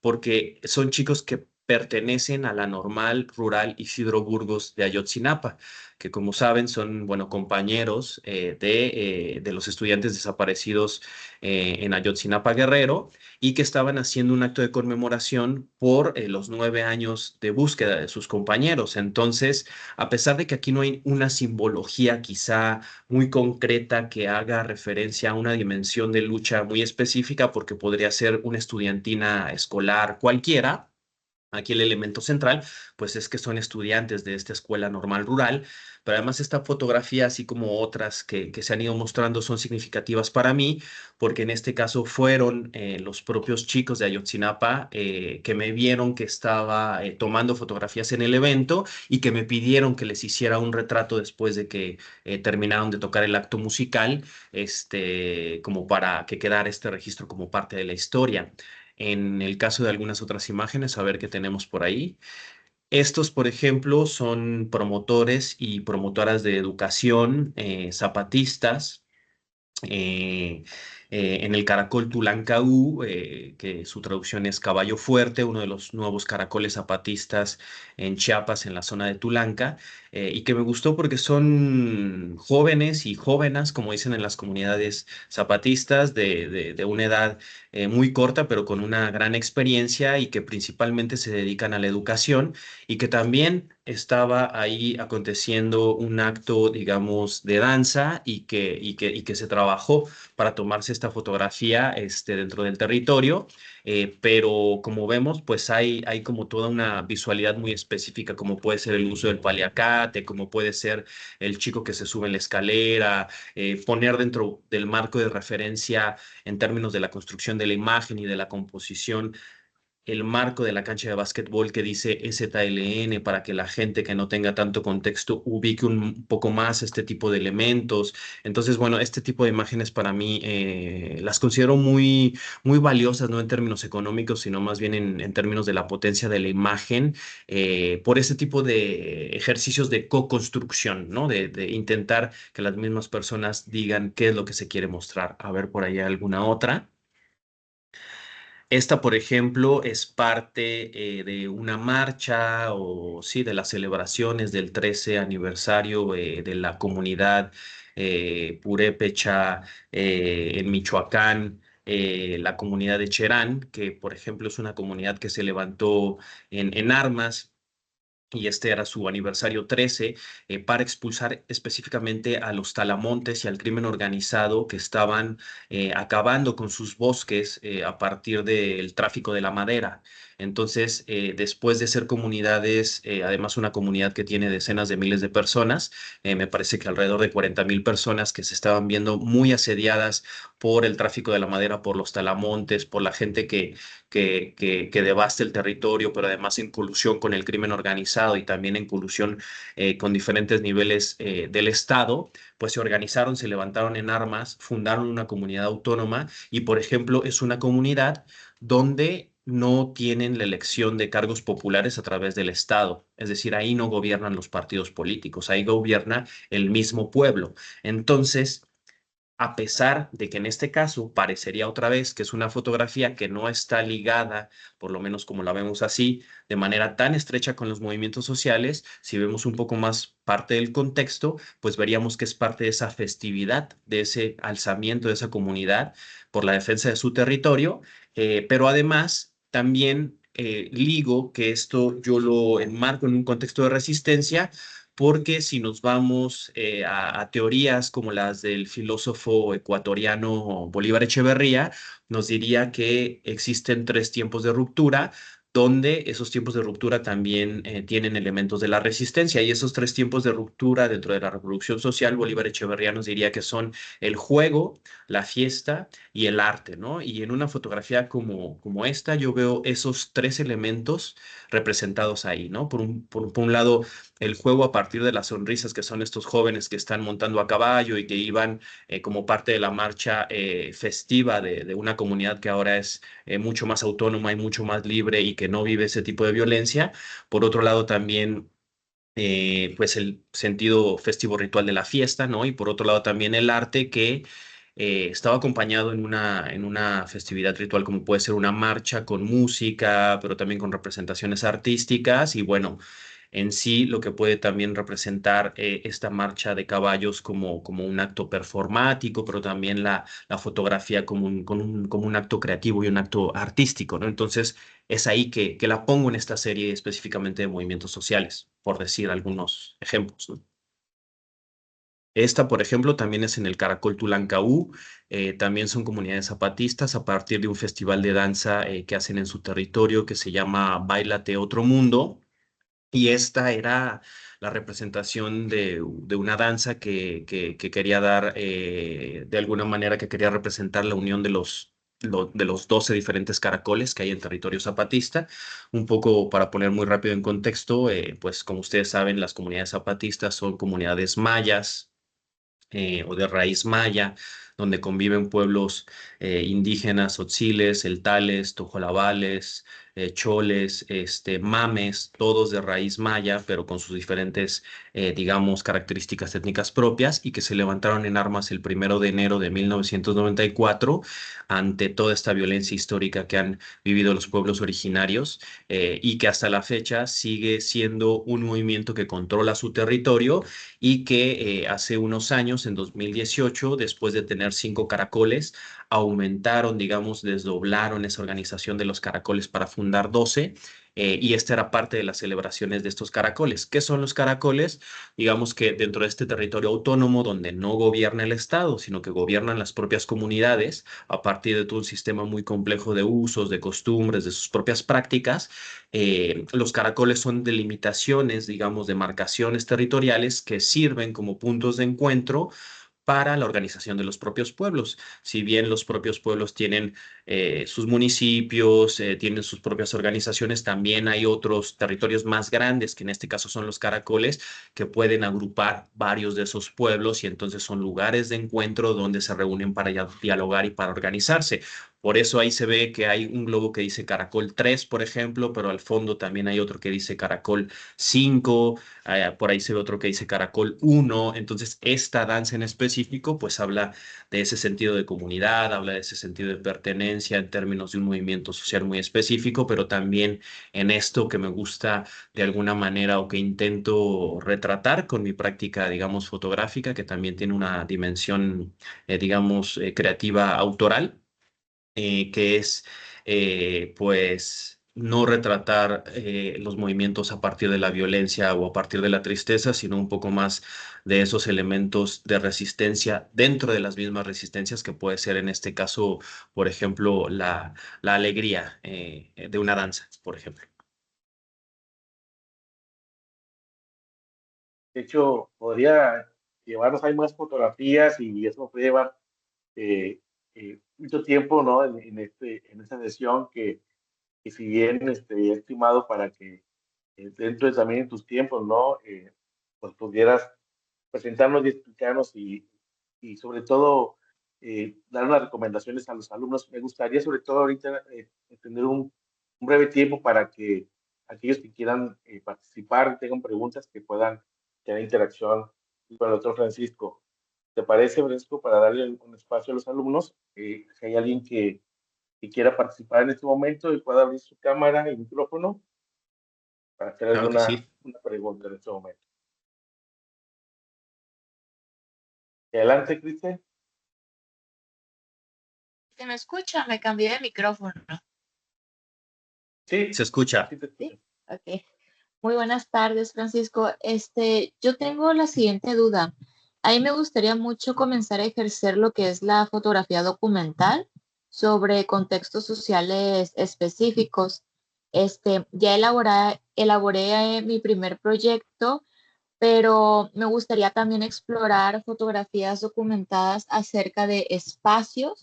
porque son chicos que pertenecen a la Normal Rural Isidro Burgos de Ayotzinapa, que como saben son, bueno, compañeros de los estudiantes desaparecidos en Ayotzinapa Guerrero, y que estaban haciendo un acto de conmemoración por los 9 años de búsqueda de sus compañeros. Entonces, a pesar de que aquí no hay una simbología quizá muy concreta que haga referencia a una dimensión de lucha muy específica, porque podría ser una estudiantina escolar cualquiera. Aquí el elemento central, pues es que son estudiantes de esta escuela normal rural, pero además esta fotografía, así como otras que se han ido mostrando, son significativas para mí, porque en este caso fueron los propios chicos de Ayotzinapa que me vieron que estaba tomando fotografías en el evento y que me pidieron que les hiciera un retrato después de que terminaron de tocar el acto musical, como para que quedara este registro como parte de la historia. En el caso de algunas otras imágenes, a ver qué tenemos por ahí. Estos, por ejemplo, son promotores y promotoras de educación, zapatistas, eh, en el caracol Tulancaú, que su traducción es caballo fuerte, uno de los nuevos caracoles zapatistas en Chiapas, en la zona de Tulanca, y que me gustó porque son jóvenes y jóvenes, como dicen en las comunidades zapatistas, de una edad muy corta, pero con una gran experiencia y que principalmente se dedican a la educación, y que también estaba ahí aconteciendo un acto, digamos, de danza, y que se trabajó para tomarse esta fotografía dentro del territorio. Pero como vemos, pues hay como toda una visualidad muy específica, como puede ser el uso del paliacate, como puede ser el chico que se sube en la escalera, poner dentro del marco de referencia en términos de la construcción de la imagen y de la composición el marco de la cancha de básquetbol que dice EZLN, para que la gente que no tenga tanto contexto ubique un poco más este tipo de elementos. Entonces, bueno, este tipo de imágenes para mí las considero muy, muy valiosas, no en términos económicos, sino más bien en términos de la potencia de la imagen, por ese tipo de ejercicios de co-construcción, ¿no? De intentar que las mismas personas digan qué es lo que se quiere mostrar. A ver por ahí alguna otra. Esta, por ejemplo, es parte de una marcha o sí, de las celebraciones del 13 aniversario de la comunidad Purépecha, en Michoacán, la comunidad de Cherán, que por ejemplo es una comunidad que se levantó en armas y este era su aniversario 13, para expulsar específicamente a los talamontes y al crimen organizado que estaban acabando con sus bosques a partir del tráfico de la madera. Entonces, después de ser comunidades, además una comunidad que tiene decenas de miles de personas, me parece que alrededor de 40,000 personas que se estaban viendo muy asediadas por el tráfico de la madera, por los talamontes, por la gente que devaste el territorio, pero además en colusión con el crimen organizado y también en colusión con diferentes niveles del Estado, pues se organizaron, se levantaron en armas, fundaron una comunidad autónoma y, por ejemplo, es una comunidad donde no tienen la elección de cargos populares a través del Estado. Es decir, ahí no gobiernan los partidos políticos, ahí gobierna el mismo pueblo. Entonces, a pesar de que en este caso parecería otra vez que es una fotografía que no está ligada, por lo menos como la vemos así, de manera tan estrecha con los movimientos sociales, si vemos un poco más parte del contexto, pues veríamos que es parte de esa festividad, de ese alzamiento de esa comunidad por la defensa de su territorio, pero además también ligo que esto yo lo enmarco en un contexto de resistencia porque si nos vamos a teorías como las del filósofo ecuatoriano Bolívar Echeverría, nos diría que existen tres tiempos de ruptura, donde esos tiempos de ruptura también tienen elementos de la resistencia. Y esos tres tiempos de ruptura dentro de la reproducción social, Bolívar Echeverría nos diría que son el juego, la fiesta y el arte, ¿no? Y en una fotografía como esta, yo veo esos tres elementos representados ahí, ¿no? Por un lado, el juego a partir de las sonrisas que son estos jóvenes que están montando a caballo y que iban como parte de la marcha festiva de una comunidad que ahora es mucho más autónoma y mucho más libre y que no vive ese tipo de violencia. Por otro lado, también pues el sentido festivo ritual de la fiesta, ¿no? Y por otro lado también el arte que estaba acompañado en una festividad ritual como puede ser una marcha con música, pero también con representaciones artísticas y bueno, en sí lo que puede también representar esta marcha de caballos como un acto performático, pero también la fotografía como un acto creativo y un acto artístico, ¿no? Entonces es ahí que la pongo en esta serie específicamente de movimientos sociales, por decir algunos ejemplos, ¿no? Esta, por ejemplo, también es en el Caracol Tulancaú. También son comunidades zapatistas a partir de un festival de danza que hacen en su territorio que se llama Bailate Otro Mundo. Y esta era la representación de una danza que quería dar, de alguna manera, que quería representar la unión de los 12 diferentes caracoles que hay en territorio zapatista. Un poco para poner muy rápido en contexto, pues como ustedes saben, las comunidades zapatistas son comunidades mayas o de raíz maya, donde conviven pueblos indígenas, tzotziles, celtales, tojolabales, choles, mames, todos de raíz maya, pero con sus diferentes, digamos, características étnicas propias y que se levantaron en armas el 1 de enero de 1994 ante toda esta violencia histórica que han vivido los pueblos originarios y que hasta la fecha sigue siendo un movimiento que controla su territorio y que hace unos años, en 2018, después de tener 5 caracoles, aumentaron, digamos, desdoblaron esa organización de los caracoles para fundar 12. Y esta era parte de las celebraciones de estos caracoles. ¿Qué son los caracoles? Digamos que dentro de este territorio autónomo donde no gobierna el Estado, sino que gobiernan las propias comunidades a partir de todo un sistema muy complejo de usos, de costumbres, de sus propias prácticas, los caracoles son delimitaciones, digamos, de marcaciones territoriales que sirven como puntos de encuentro para la organización de los propios pueblos. Si bien los propios pueblos tienen sus municipios, tienen sus propias organizaciones, también hay otros territorios más grandes, que en este caso son los caracoles, que pueden agrupar varios de esos pueblos y entonces son lugares de encuentro donde se reúnen para dialogar y para organizarse. Por eso ahí se ve que hay un globo que dice Caracol 3, por ejemplo, pero al fondo también hay otro que dice Caracol 5, por ahí se ve otro que dice Caracol 1. Entonces, esta danza en específico, pues habla de ese sentido de comunidad, habla de ese sentido de pertenencia en términos de un movimiento social muy específico, pero también en esto que me gusta de alguna manera o que intento retratar con mi práctica, digamos, fotográfica, que también tiene una dimensión, digamos, creativa autoral, que es, pues, no retratar los movimientos a partir de la violencia o a partir de la tristeza, sino un poco más de esos elementos de resistencia dentro de las mismas resistencias, que puede ser en este caso, por ejemplo, la alegría de una danza, por ejemplo. De hecho, podría llevarnos, hay más fotografías y eso nos puede llevar mucho tiempo, ¿no? En esta sesión que si bien he estimado para que dentro de también en tus tiempos, ¿no? Pues pudieras presentarnos y explicarnos y sobre todo dar unas recomendaciones a los alumnos. Me gustaría sobre todo ahorita tener un breve tiempo para que aquellos que quieran participar, tengan preguntas, que puedan tener interacción con el doctor Francisco. ¿Te parece, Francisco, para darle un espacio a los alumnos? Si hay alguien que quiera participar en este momento y pueda abrir su cámara y micrófono para hacer Claro que sí. una pregunta en este momento. Adelante, Cristian. ¿Se me escucha? Me cambié de micrófono. Se Sí, escucha. sí te escucho. Sí, ok. Muy buenas tardes, Francisco. Yo tengo la siguiente duda. A mí me gustaría mucho comenzar a ejercer lo que es la fotografía documental sobre contextos sociales específicos. Ya elaboré mi primer proyecto, pero me gustaría también explorar fotografías documentadas acerca de espacios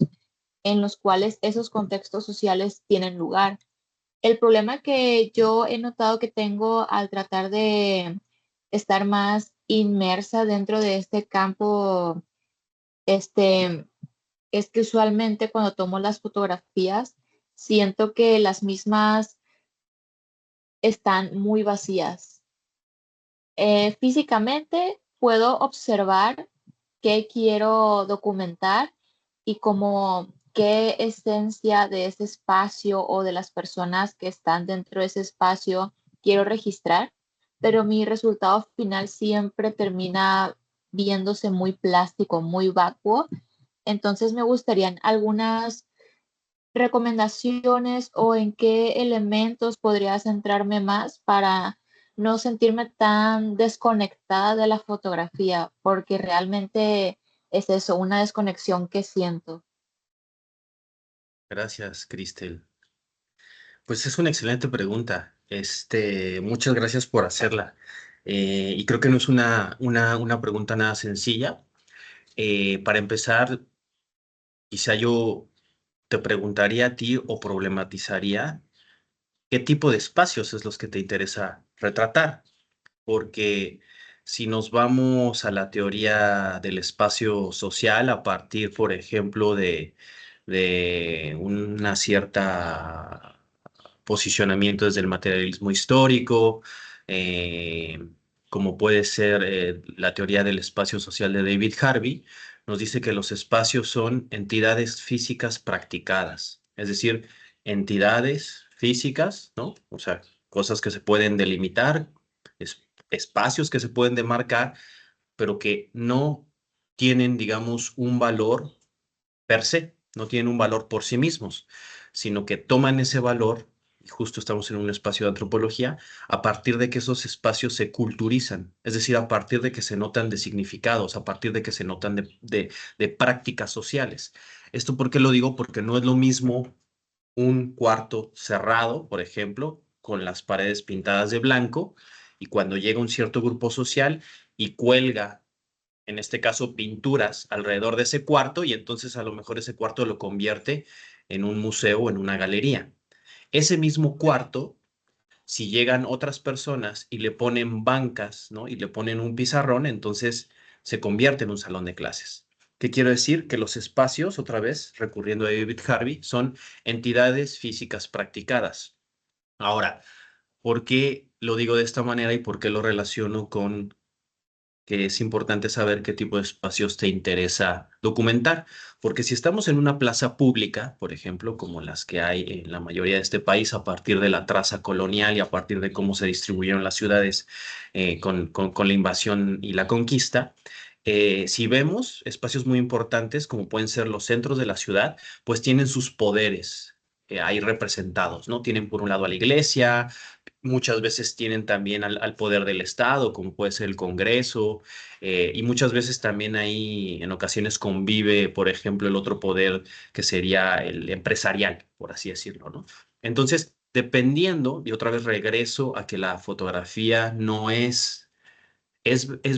en los cuales esos contextos sociales tienen lugar. El problema que yo he notado que tengo al tratar de estar más inmersa dentro de este campo, este, es que usualmente cuando tomo las fotografías, siento que las mismas están muy vacías. Físicamente puedo observar qué quiero documentar y como qué esencia de ese espacio o de las personas que están dentro de ese espacio quiero registrar, pero mi resultado final siempre termina viéndose muy plástico, muy vacuo. Entonces me gustarían algunas recomendaciones o en qué elementos podría centrarme más para no sentirme tan desconectada de la fotografía, porque realmente es eso, una desconexión que siento. Gracias, Cristel. Pues es una excelente pregunta. Muchas gracias por hacerla. Y creo que no es una pregunta nada sencilla. Para empezar, quizá yo te preguntaría a ti o problematizaría qué tipo de espacios es los que te interesa retratar, porque si nos vamos a la teoría del espacio social a partir, por ejemplo, de una cierta posicionamiento desde el materialismo histórico, eh, como puede ser la teoría del espacio social de David Harvey, nos dice que los espacios son entidades físicas practicadas, es decir, entidades físicas, ¿no? O sea, cosas que se pueden delimitar, espacios que se pueden demarcar, pero que no tienen, digamos, un valor per se, no tienen un valor por sí mismos, sino que toman ese valor, y justo estamos en un espacio de antropología, a partir de que esos espacios se culturizan, es decir, a partir de que se notan de significados, a partir de que se notan de prácticas sociales. ¿Esto por qué lo digo? Porque no es lo mismo un cuarto cerrado, por ejemplo, con las paredes pintadas de blanco, y cuando llega un cierto grupo social y cuelga, en este caso, pinturas alrededor de ese cuarto, y entonces a lo mejor ese cuarto lo convierte en un museo o en una galería. Ese mismo cuarto, si llegan otras personas y le ponen bancas, ¿no? Y le ponen un pizarrón, entonces se convierte en un salón de clases. ¿Qué quiero decir? Que los espacios, otra vez, recurriendo a David Harvey, son entidades físicas practicadas. Ahora, ¿por qué lo digo de esta manera y por qué lo relaciono con que es importante saber qué tipo de espacios te interesa documentar? Porque si estamos en una plaza pública, por ejemplo, como las que hay en la mayoría de este país a partir de la traza colonial y a partir de cómo se distribuyeron las ciudades con la invasión y la conquista, si vemos espacios muy importantes como pueden ser los centros de la ciudad, pues tienen sus poderes ahí representados, ¿no? Tienen por un lado a la iglesia, muchas veces tienen también al poder del Estado, como puede ser el Congreso, y muchas veces también ahí en ocasiones convive, por ejemplo, el otro poder que sería el empresarial, por así decirlo, ¿no? Entonces, dependiendo, y otra vez regreso a que la fotografía no es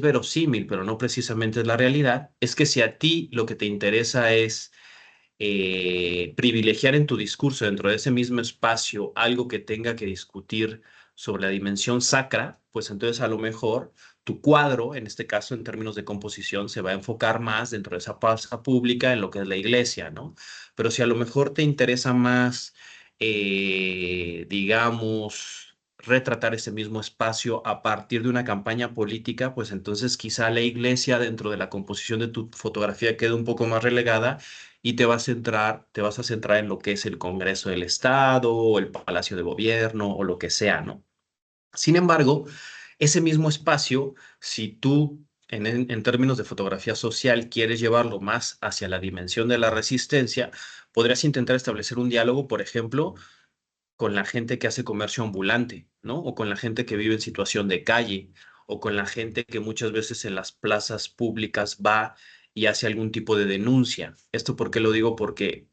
verosímil, pero no precisamente es la realidad, es que si a ti lo que te interesa es privilegiar en tu discurso dentro de ese mismo espacio algo que tenga que discutir sobre la dimensión sacra, pues entonces a lo mejor tu cuadro, en este caso en términos de composición, se va a enfocar más dentro de esa plaza pública en lo que es la iglesia, ¿no? Pero si a lo mejor te interesa más, digamos, retratar ese mismo espacio a partir de una campaña política, pues entonces quizá la iglesia dentro de la composición de tu fotografía quede un poco más relegada y te vas a centrar en lo que es el Congreso del Estado o el Palacio de Gobierno o lo que sea, ¿no? Sin embargo, ese mismo espacio, si tú en términos de fotografía social quieres llevarlo más hacia la dimensión de la resistencia, podrías intentar establecer un diálogo, por ejemplo, con la gente que hace comercio ambulante, ¿no? O con la gente que vive en situación de calle, o con la gente que muchas veces en las plazas públicas va y hace algún tipo de denuncia. ¿Esto por qué lo digo? Porque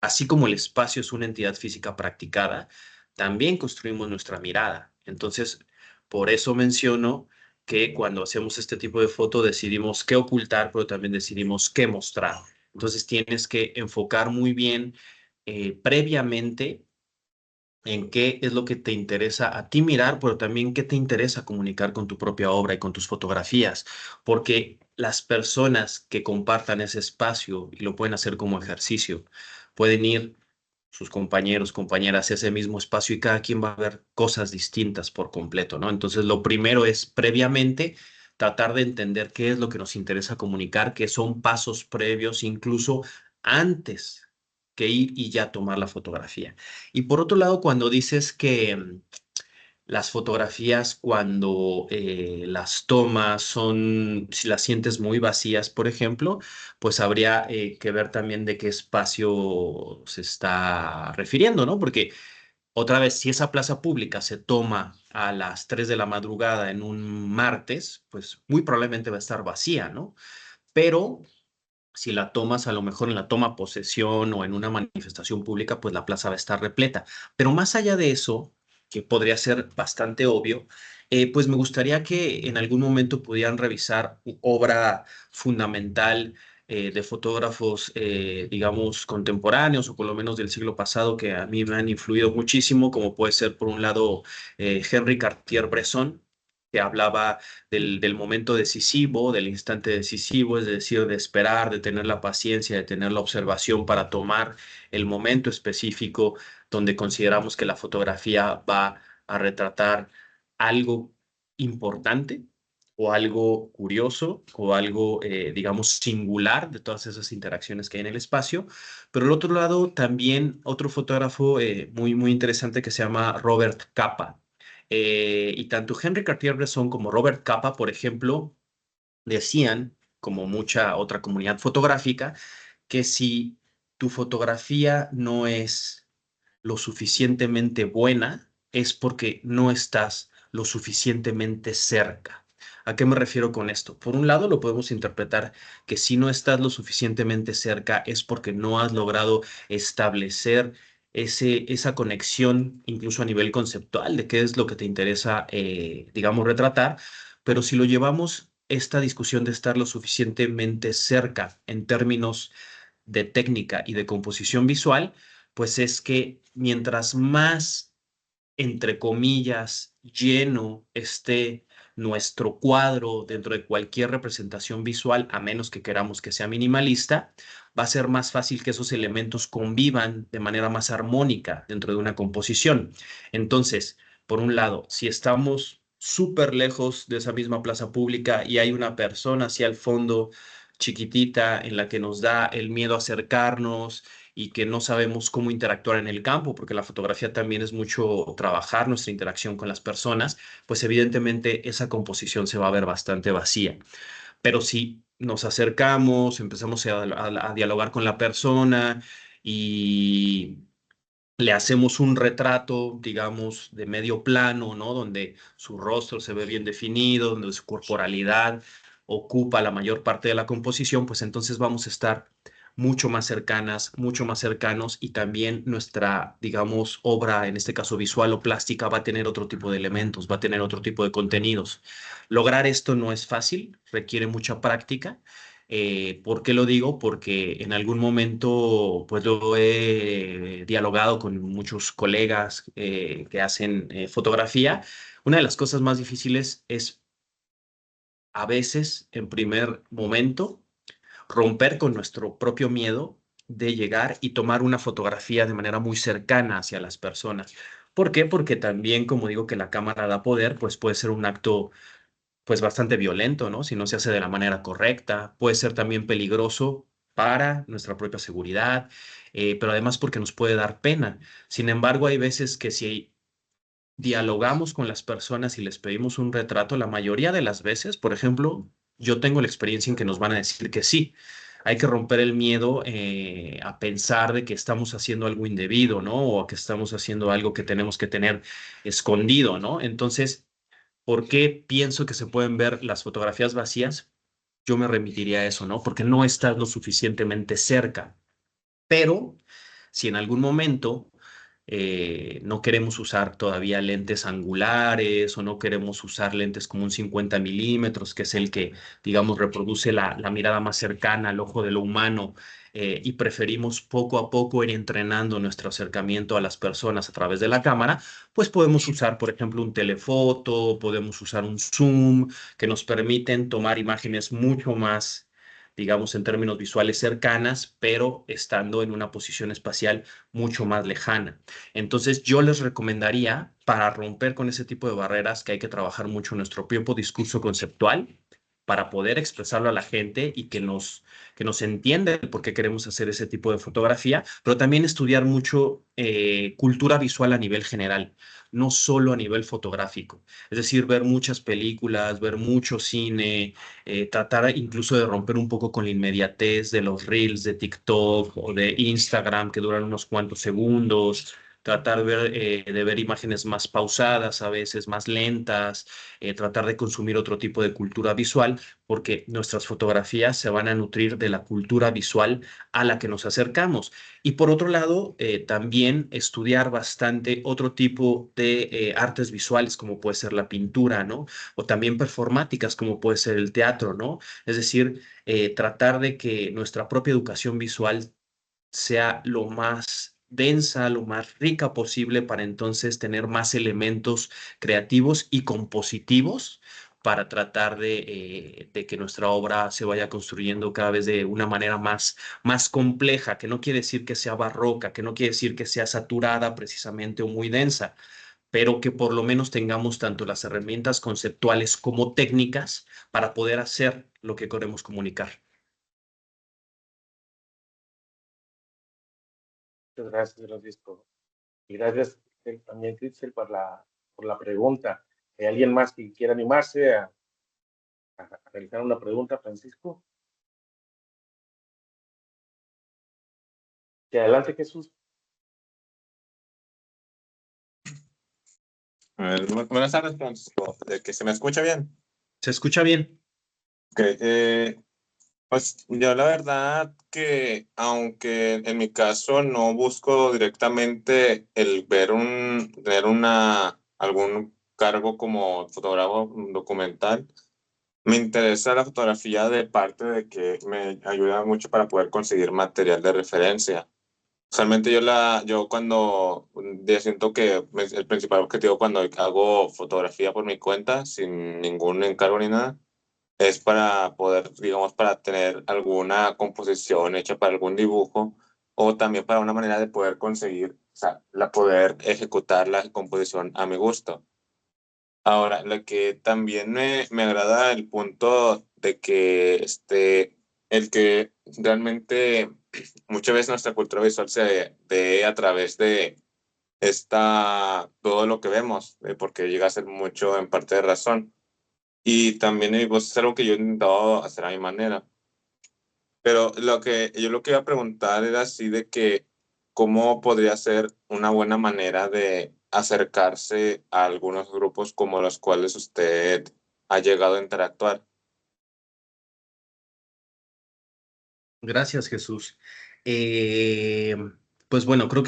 así como el espacio es una entidad física practicada, también construimos nuestra mirada. Entonces, por eso menciono que cuando hacemos este tipo de foto decidimos qué ocultar, pero también decidimos qué mostrar. Entonces, tienes que enfocar muy bien previamente en qué es lo que te interesa a ti mirar, pero también qué te interesa comunicar con tu propia obra y con tus fotografías, porque las personas que compartan ese espacio y lo pueden hacer como ejercicio, pueden ir sus compañeros, compañeras a ese mismo espacio y cada quien va a ver cosas distintas por completo, ¿no? Entonces, lo primero es previamente tratar de entender qué es lo que nos interesa comunicar, qué son pasos previos, incluso antes que ir y ya tomar la fotografía. Y por otro lado, cuando dices que las fotografías, cuando las tomas son, si las sientes muy vacías, por ejemplo, pues habría que ver también de qué espacio se está refiriendo, ¿no? Porque otra vez, si esa plaza pública se toma a las 3 de la madrugada en un martes, pues muy probablemente va a estar vacía, ¿no? Pero si la tomas a lo mejor en la toma posesión o en una manifestación pública, pues la plaza va a estar repleta. Pero más allá de eso, que podría ser bastante obvio, pues me gustaría que en algún momento pudieran revisar obra fundamental de fotógrafos, digamos, contemporáneos o por lo menos del siglo pasado que a mí me han influido muchísimo, como puede ser por un lado Henri Cartier-Bresson, que hablaba del momento decisivo, del instante decisivo, es decir, de esperar, de tener la paciencia, de tener la observación para tomar el momento específico donde consideramos que la fotografía va a retratar algo importante o algo curioso o algo, digamos, singular de todas esas interacciones que hay en el espacio. Pero al otro lado, también otro fotógrafo muy, muy interesante que se llama Robert Capa. Y tanto Henry Cartier-Bresson como Robert Capa, por ejemplo, decían, como mucha otra comunidad fotográfica, que si tu fotografía no es lo suficientemente buena, es porque no estás lo suficientemente cerca. ¿A qué me refiero con esto? Por un lado, lo podemos interpretar que si no estás lo suficientemente cerca es porque no has logrado establecer esa conexión, incluso a nivel conceptual, de qué es lo que te interesa, digamos, retratar. Pero si lo llevamos esta discusión de estar lo suficientemente cerca en términos de técnica y de composición visual, pues es que mientras más, entre comillas, lleno esté nuestro cuadro dentro de cualquier representación visual, a menos que queramos que sea minimalista, va a ser más fácil que esos elementos convivan de manera más armónica dentro de una composición. Entonces, por un lado, si estamos súper lejos de esa misma plaza pública y hay una persona hacia el fondo chiquitita en la que nos da el miedo a acercarnos y que no sabemos cómo interactuar en el campo, porque la fotografía también es mucho trabajar nuestra interacción con las personas, pues evidentemente esa composición se va a ver bastante vacía. Pero si nos acercamos, empezamos a dialogar con la persona y le hacemos un retrato, digamos, de medio plano, ¿no? Donde su rostro se ve bien definido, donde su corporalidad ocupa la mayor parte de la composición, pues entonces vamos a estar mucho más cercanas, mucho más cercanos y también nuestra, digamos, obra, en este caso visual o plástica, va a tener otro tipo de elementos, va a tener otro tipo de contenidos. Lograr esto no es fácil, requiere mucha práctica. ¿Por qué lo digo? Porque en algún momento pues lo he dialogado con muchos colegas que hacen fotografía. Una de las cosas más difíciles es a veces, en primer momento, romper con nuestro propio miedo de llegar y tomar una fotografía de manera muy cercana hacia las personas. ¿Por qué? Porque también, como digo, que la cámara da poder, pues puede ser un acto pues bastante violento, ¿no? Si no se hace de la manera correcta, puede ser también peligroso para nuestra propia seguridad, pero además porque nos puede dar pena. Sin embargo, hay veces que si dialogamos con las personas y les pedimos un retrato, la mayoría de las veces, por ejemplo, yo tengo la experiencia en que nos van a decir que sí. Hay que romper el miedo a pensar de que estamos haciendo algo indebido, ¿no? O a que estamos haciendo algo que tenemos que tener escondido, ¿no? Entonces, ¿por qué pienso que se pueden ver las fotografías vacías? Yo me remitiría a eso, ¿no? Porque no estás lo suficientemente cerca. Pero si en algún momento no queremos usar todavía lentes angulares o no queremos usar lentes como un 50 milímetros, que es el que, digamos, reproduce la mirada más cercana al ojo de lo humano, y preferimos poco a poco ir entrenando nuestro acercamiento a las personas a través de la cámara, pues podemos usar, por ejemplo, un telefoto, podemos usar un zoom, que nos permiten tomar imágenes mucho más, digamos, en términos visuales cercanas, pero estando en una posición espacial mucho más lejana. Entonces, yo les recomendaría, para romper con ese tipo de barreras, que hay que trabajar mucho nuestro propio discurso conceptual para poder expresarlo a la gente y que nos entienda el por qué queremos hacer ese tipo de fotografía, pero también estudiar mucho cultura visual a nivel general, no solo a nivel fotográfico. Es decir, ver muchas películas, ver mucho cine, tratar incluso de romper un poco con la inmediatez de los reels de TikTok o de Instagram que duran unos cuantos segundos, tratar de ver imágenes más pausadas, a veces más lentas, tratar de consumir otro tipo de cultura visual, porque nuestras fotografías se van a nutrir de la cultura visual a la que nos acercamos. Y por otro lado, también estudiar bastante otro tipo de artes visuales, como puede ser la pintura, ¿no? O también performáticas, como puede ser el teatro, ¿no? Es decir, tratar de que nuestra propia educación visual sea lo más densa, lo más rica posible para entonces tener más elementos creativos y compositivos para tratar de que nuestra obra se vaya construyendo cada vez de una manera más compleja, que no quiere decir que sea barroca, que no quiere decir que sea saturada precisamente o muy densa, pero que por lo menos tengamos tanto las herramientas conceptuales como técnicas para poder hacer lo que queremos comunicar. Muchas gracias, Francisco. Y gracias también, Cristel, por la pregunta. ¿Hay alguien más que quiera animarse a realizar una pregunta, Francisco? Que adelante, Jesús. Buenas tardes, Francisco. ¿De que se me escucha bien? ¿Se escucha bien? Ok, pues yo la verdad que aunque en mi caso no busco directamente el tener algún cargo como fotógrafo documental, me interesa la fotografía de parte de que me ayuda mucho para poder conseguir material de referencia. Usualmente yo cuando yo siento que el principal objetivo cuando hago fotografía por mi cuenta, sin ningún encargo ni nada, es para poder, digamos, para tener alguna composición hecha para algún dibujo o también para una manera de poder conseguir, o sea, poder ejecutar la composición a mi gusto. Ahora, lo que también me agrada el punto de que el que realmente muchas veces nuestra cultura visual se ve a través de todo lo que vemos, porque llega a ser mucho en parte de razón. Y también pues, es algo que yo he intentado hacer a mi manera. Pero lo que iba a preguntar era así de que cómo podría ser una buena manera de acercarse a algunos grupos como los cuales usted ha llegado a interactuar. Gracias, Jesús. Eh, pues bueno, creo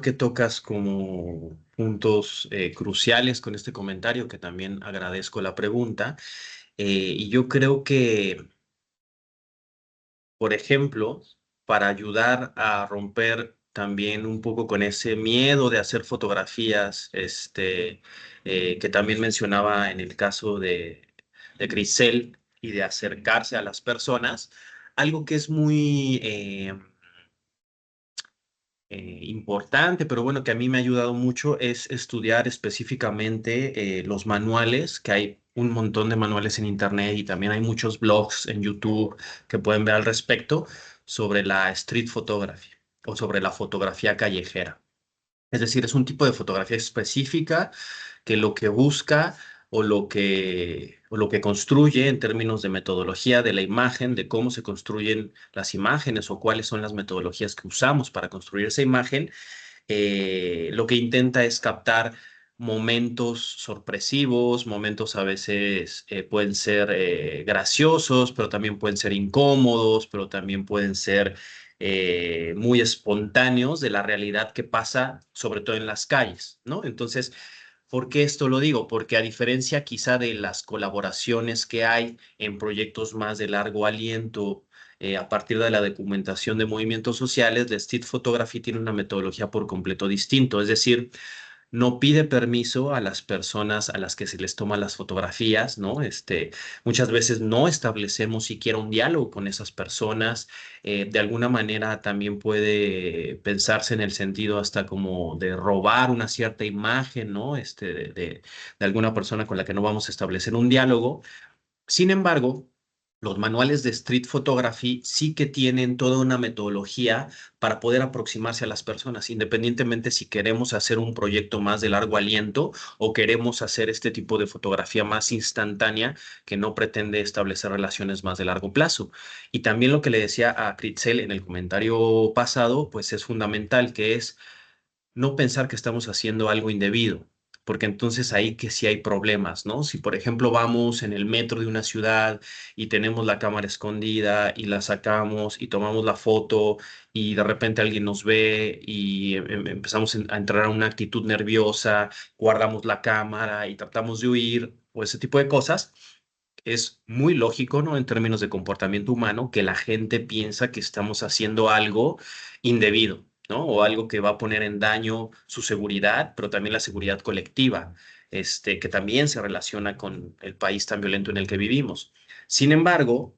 que tocas como puntos cruciales con este comentario, que también agradezco la pregunta. Y yo creo que, por ejemplo, para ayudar a romper también un poco con ese miedo de hacer fotografías, que también mencionaba en el caso de Grisel y de acercarse a las personas, algo que es muy importante, pero bueno, que a mí me ha ayudado mucho es estudiar específicamente los manuales, que hay un montón de manuales en internet y también hay muchos blogs en YouTube que pueden ver al respecto sobre la street photography o sobre la fotografía callejera. Es decir, es un tipo de fotografía específica que lo que busca o lo que construye en términos de metodología de la imagen, de cómo se construyen las imágenes o cuáles son las metodologías que usamos para construir esa imagen, lo que intenta es captar momentos sorpresivos, momentos a veces pueden ser graciosos, pero también pueden ser incómodos, pero también pueden ser muy espontáneos de la realidad que pasa, sobre todo en las calles, ¿no? Entonces, ¿por qué esto lo digo? Porque a diferencia quizá de las colaboraciones que hay en proyectos más de largo aliento, a partir de la documentación de movimientos sociales, la street photography tiene una metodología por completo distinto. Es decir, no pide permiso a las personas a las que se les toman las fotografías, ¿no? Muchas veces no establecemos siquiera un diálogo con esas personas. De alguna manera también puede pensarse en el sentido hasta como de robar una cierta imagen, ¿no? De alguna persona con la que no vamos a establecer un diálogo. Sin embargo, los manuales de street photography sí que tienen toda una metodología para poder aproximarse a las personas, independientemente si queremos hacer un proyecto más de largo aliento o queremos hacer este tipo de fotografía más instantánea que no pretende establecer relaciones más de largo plazo. Y también lo que le decía a Critzel en el comentario pasado, pues es fundamental, que es no pensar que estamos haciendo algo indebido, porque entonces ahí que sí hay problemas, ¿no? Si por ejemplo vamos en el metro de una ciudad y tenemos la cámara escondida y la sacamos y tomamos la foto y de repente alguien nos ve y empezamos a entrar a una actitud nerviosa, guardamos la cámara y tratamos de huir o ese tipo de cosas. Es muy lógico, ¿no? En términos de comportamiento humano, que la gente piensa que estamos haciendo algo indebido, ¿no? O algo que va a poner en daño su seguridad, pero también la seguridad colectiva, que también se relaciona con el país tan violento en el que vivimos. Sin embargo,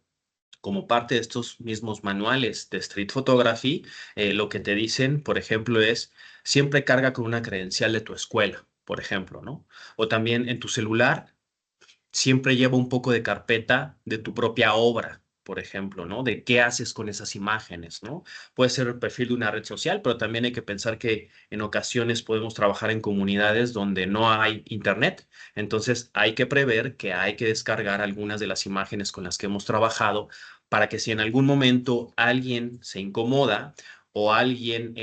como parte de estos mismos manuales de street photography, lo que te dicen, por ejemplo, es siempre carga con una credencial de tu escuela, por ejemplo, ¿no? O también en tu celular siempre lleva un poco de carpeta de tu propia obra, por ejemplo, ¿no? De qué haces con esas imágenes, ¿no? Puede ser el perfil de una red social, pero también hay que pensar que en ocasiones podemos trabajar en comunidades donde no hay internet. Entonces hay que prever que hay que descargar algunas de las imágenes con las que hemos trabajado para que si en algún momento alguien se incomoda o alguien,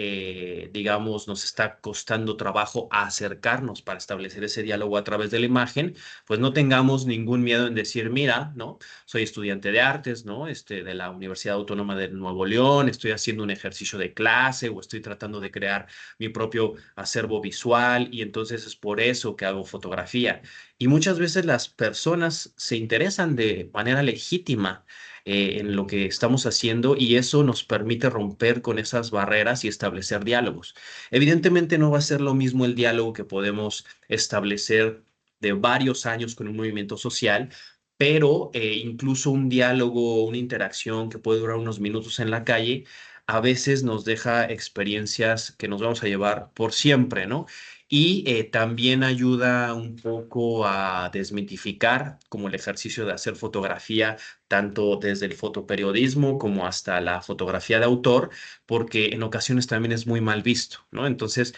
digamos, nos está costando trabajo acercarnos para establecer ese diálogo a través de la imagen, pues no tengamos ningún miedo en decir, mira, ¿no? Soy estudiante de artes, ¿no? De la Universidad Autónoma de Nuevo León, estoy haciendo un ejercicio de clase o estoy tratando de crear mi propio acervo visual y entonces es por eso que hago fotografía. Y muchas veces las personas se interesan de manera legítima en lo que estamos haciendo y eso nos permite romper con esas barreras y establecer diálogos. Evidentemente no va a ser lo mismo el diálogo que podemos establecer de varios años con un movimiento social, pero incluso un diálogo, una interacción que puede durar unos minutos en la calle, a veces nos deja experiencias que nos vamos a llevar por siempre, ¿no? Y también ayuda un poco a desmitificar como el ejercicio de hacer fotografía, tanto desde el fotoperiodismo como hasta la fotografía de autor, porque en ocasiones también es muy mal visto, ¿no? Entonces,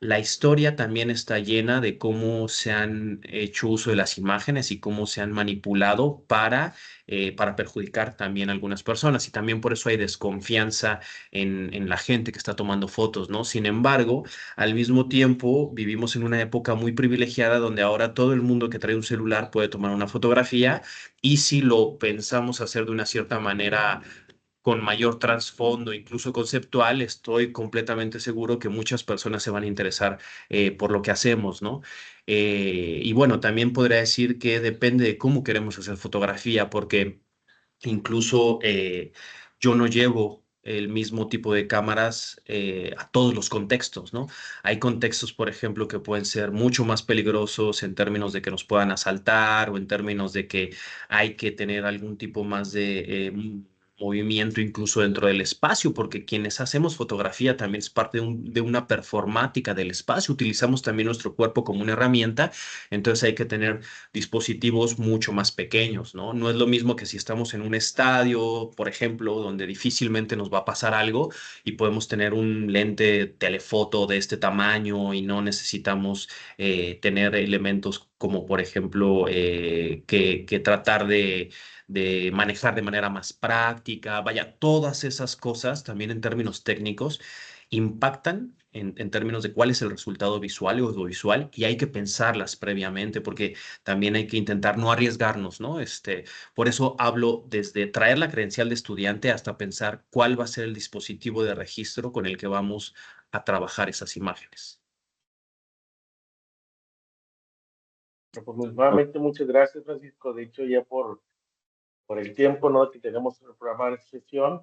la historia también está llena de cómo se han hecho uso de las imágenes y cómo se han manipulado para perjudicar también a algunas personas. Y también por eso hay desconfianza en la gente que está tomando fotos, ¿no? Sin embargo, al mismo tiempo, vivimos en una época muy privilegiada donde ahora todo el mundo que trae un celular puede tomar una fotografía y si lo pensamos hacer de una cierta manera con mayor trasfondo, incluso conceptual, estoy completamente seguro que muchas personas se van a interesar por lo que hacemos, ¿no? Y bueno, también podría decir que depende de cómo queremos hacer fotografía, porque incluso yo no llevo el mismo tipo de cámaras a todos los contextos, ¿no? Hay contextos, por ejemplo, que pueden ser mucho más peligrosos en términos de que nos puedan asaltar o en términos de que hay que tener algún tipo más de movimiento incluso dentro del espacio, porque quienes hacemos fotografía también es parte de una performática del espacio, utilizamos también nuestro cuerpo como una herramienta, entonces hay que tener dispositivos mucho más pequeños, ¿no? No es lo mismo que si estamos en un estadio, por ejemplo, donde difícilmente nos va a pasar algo y podemos tener un lente telefoto de este tamaño y no necesitamos tener elementos como, por ejemplo, que tratar de manejar de manera más práctica. Vaya, todas esas cosas también en términos técnicos impactan en términos de cuál es el resultado visual o audiovisual y hay que pensarlas previamente porque también hay que intentar no arriesgarnos, ¿no? Por eso hablo desde traer la credencial de estudiante hasta pensar cuál va a ser el dispositivo de registro con el que vamos a trabajar esas imágenes. Pues nuevamente, muchas gracias, Francisco. De hecho, ya por el tiempo, ¿no?, que tenemos el programa de esta sesión,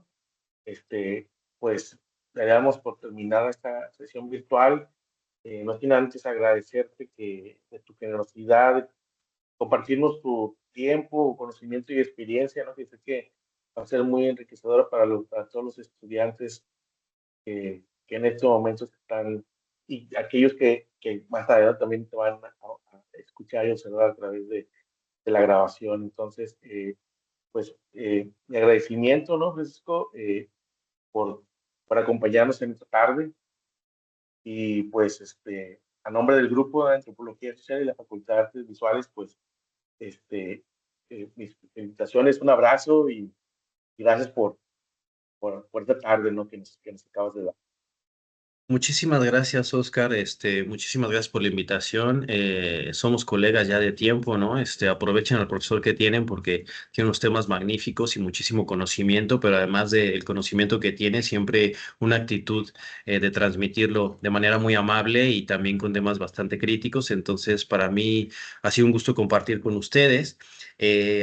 pues le damos por terminada esta sesión virtual. No sin antes agradecerte de tu generosidad, de compartirnos tu tiempo, conocimiento y experiencia, ¿no? Que sé que va a ser muy enriquecedora para todos los estudiantes que en estos momentos están, y aquellos que más adelante también te van a escuchar y observar a través de la grabación. Entonces, pues mi agradecimiento, ¿no, Francisco? Por, por acompañarnos en esta tarde y pues a nombre del grupo de Antropología Social y la Facultad de Artes Visuales, pues mis felicitaciones, un abrazo y gracias por esta tarde, ¿no?, que nos acabas de dar. Muchísimas gracias, Oscar. Muchísimas gracias por la invitación. Somos colegas ya de tiempo, ¿no? Aprovechen al profesor que tienen porque tiene unos temas magníficos y muchísimo conocimiento, pero además del conocimiento que tiene, siempre una actitud de transmitirlo de manera muy amable y también con temas bastante críticos. Entonces, para mí ha sido un gusto compartir con ustedes.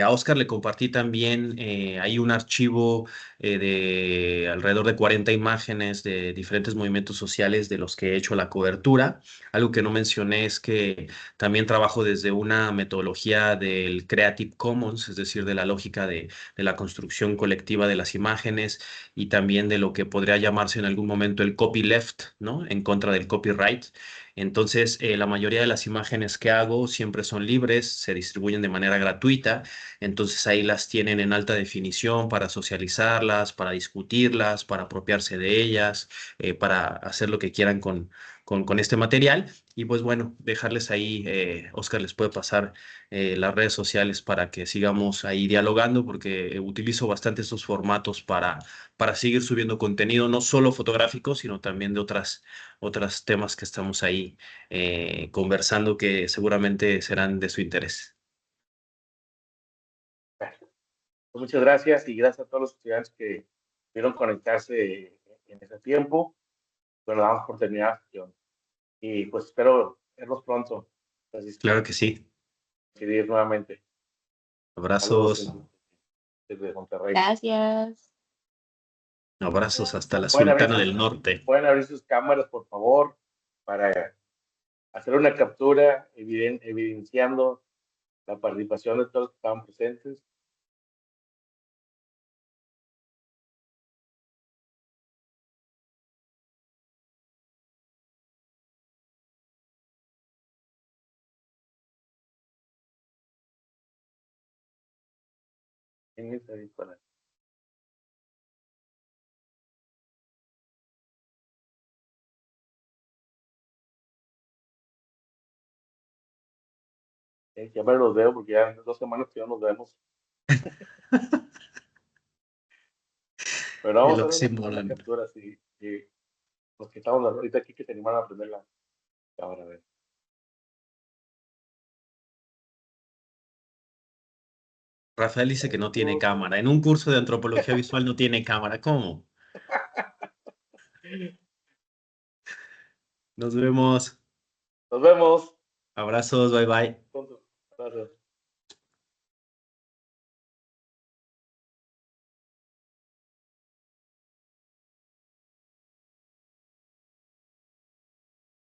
A Oscar le compartí también, hay un archivo de alrededor de 40 imágenes de diferentes movimientos sociales de los que he hecho la cobertura. Algo que no mencioné es que también trabajo desde una metodología del Creative Commons, es decir, de la lógica de la construcción colectiva de las imágenes y también de lo que podría llamarse en algún momento el copyleft, ¿no? En contra del copyright. Entonces, la mayoría de las imágenes que hago siempre son libres, se distribuyen de manera gratuita, entonces ahí las tienen en alta definición para socializarlas, para discutirlas, para apropiarse de ellas, para hacer lo que quieran con este material. Y pues bueno, dejarles ahí, Oscar les puede pasar las redes sociales para que sigamos ahí dialogando, porque utilizo bastante estos formatos para seguir subiendo contenido, no solo fotográfico, sino también de otros temas que estamos ahí conversando que seguramente serán de su interés. Pues muchas gracias y gracias a todos los estudiantes que pudieron conectarse en ese tiempo. Bueno, damos por terminada la sesión. Y pues espero verlos pronto, Francisco, Claro que sí. coincidir nuevamente. Saludos. Abrazos. desde Monterrey. Gracias. Abrazos hasta la Pueden abrir Sultana sus- del Norte. Pueden abrir sus cámaras, por favor, para hacer una captura evidenciando la participación de todos los que estaban presentes. ¿Quién es ahí para? Ya me los veo porque ya en 2 semanas que ya nos vemos. Pero vamos El a hacer una oxímoron. captura, sí. Los que estamos ahorita aquí que se animaron a prender la cámara. A ver. Rafael dice que no tiene cámara. En un curso de antropología visual no tiene cámara. ¿Cómo? Nos vemos. Nos vemos. Abrazos, bye bye.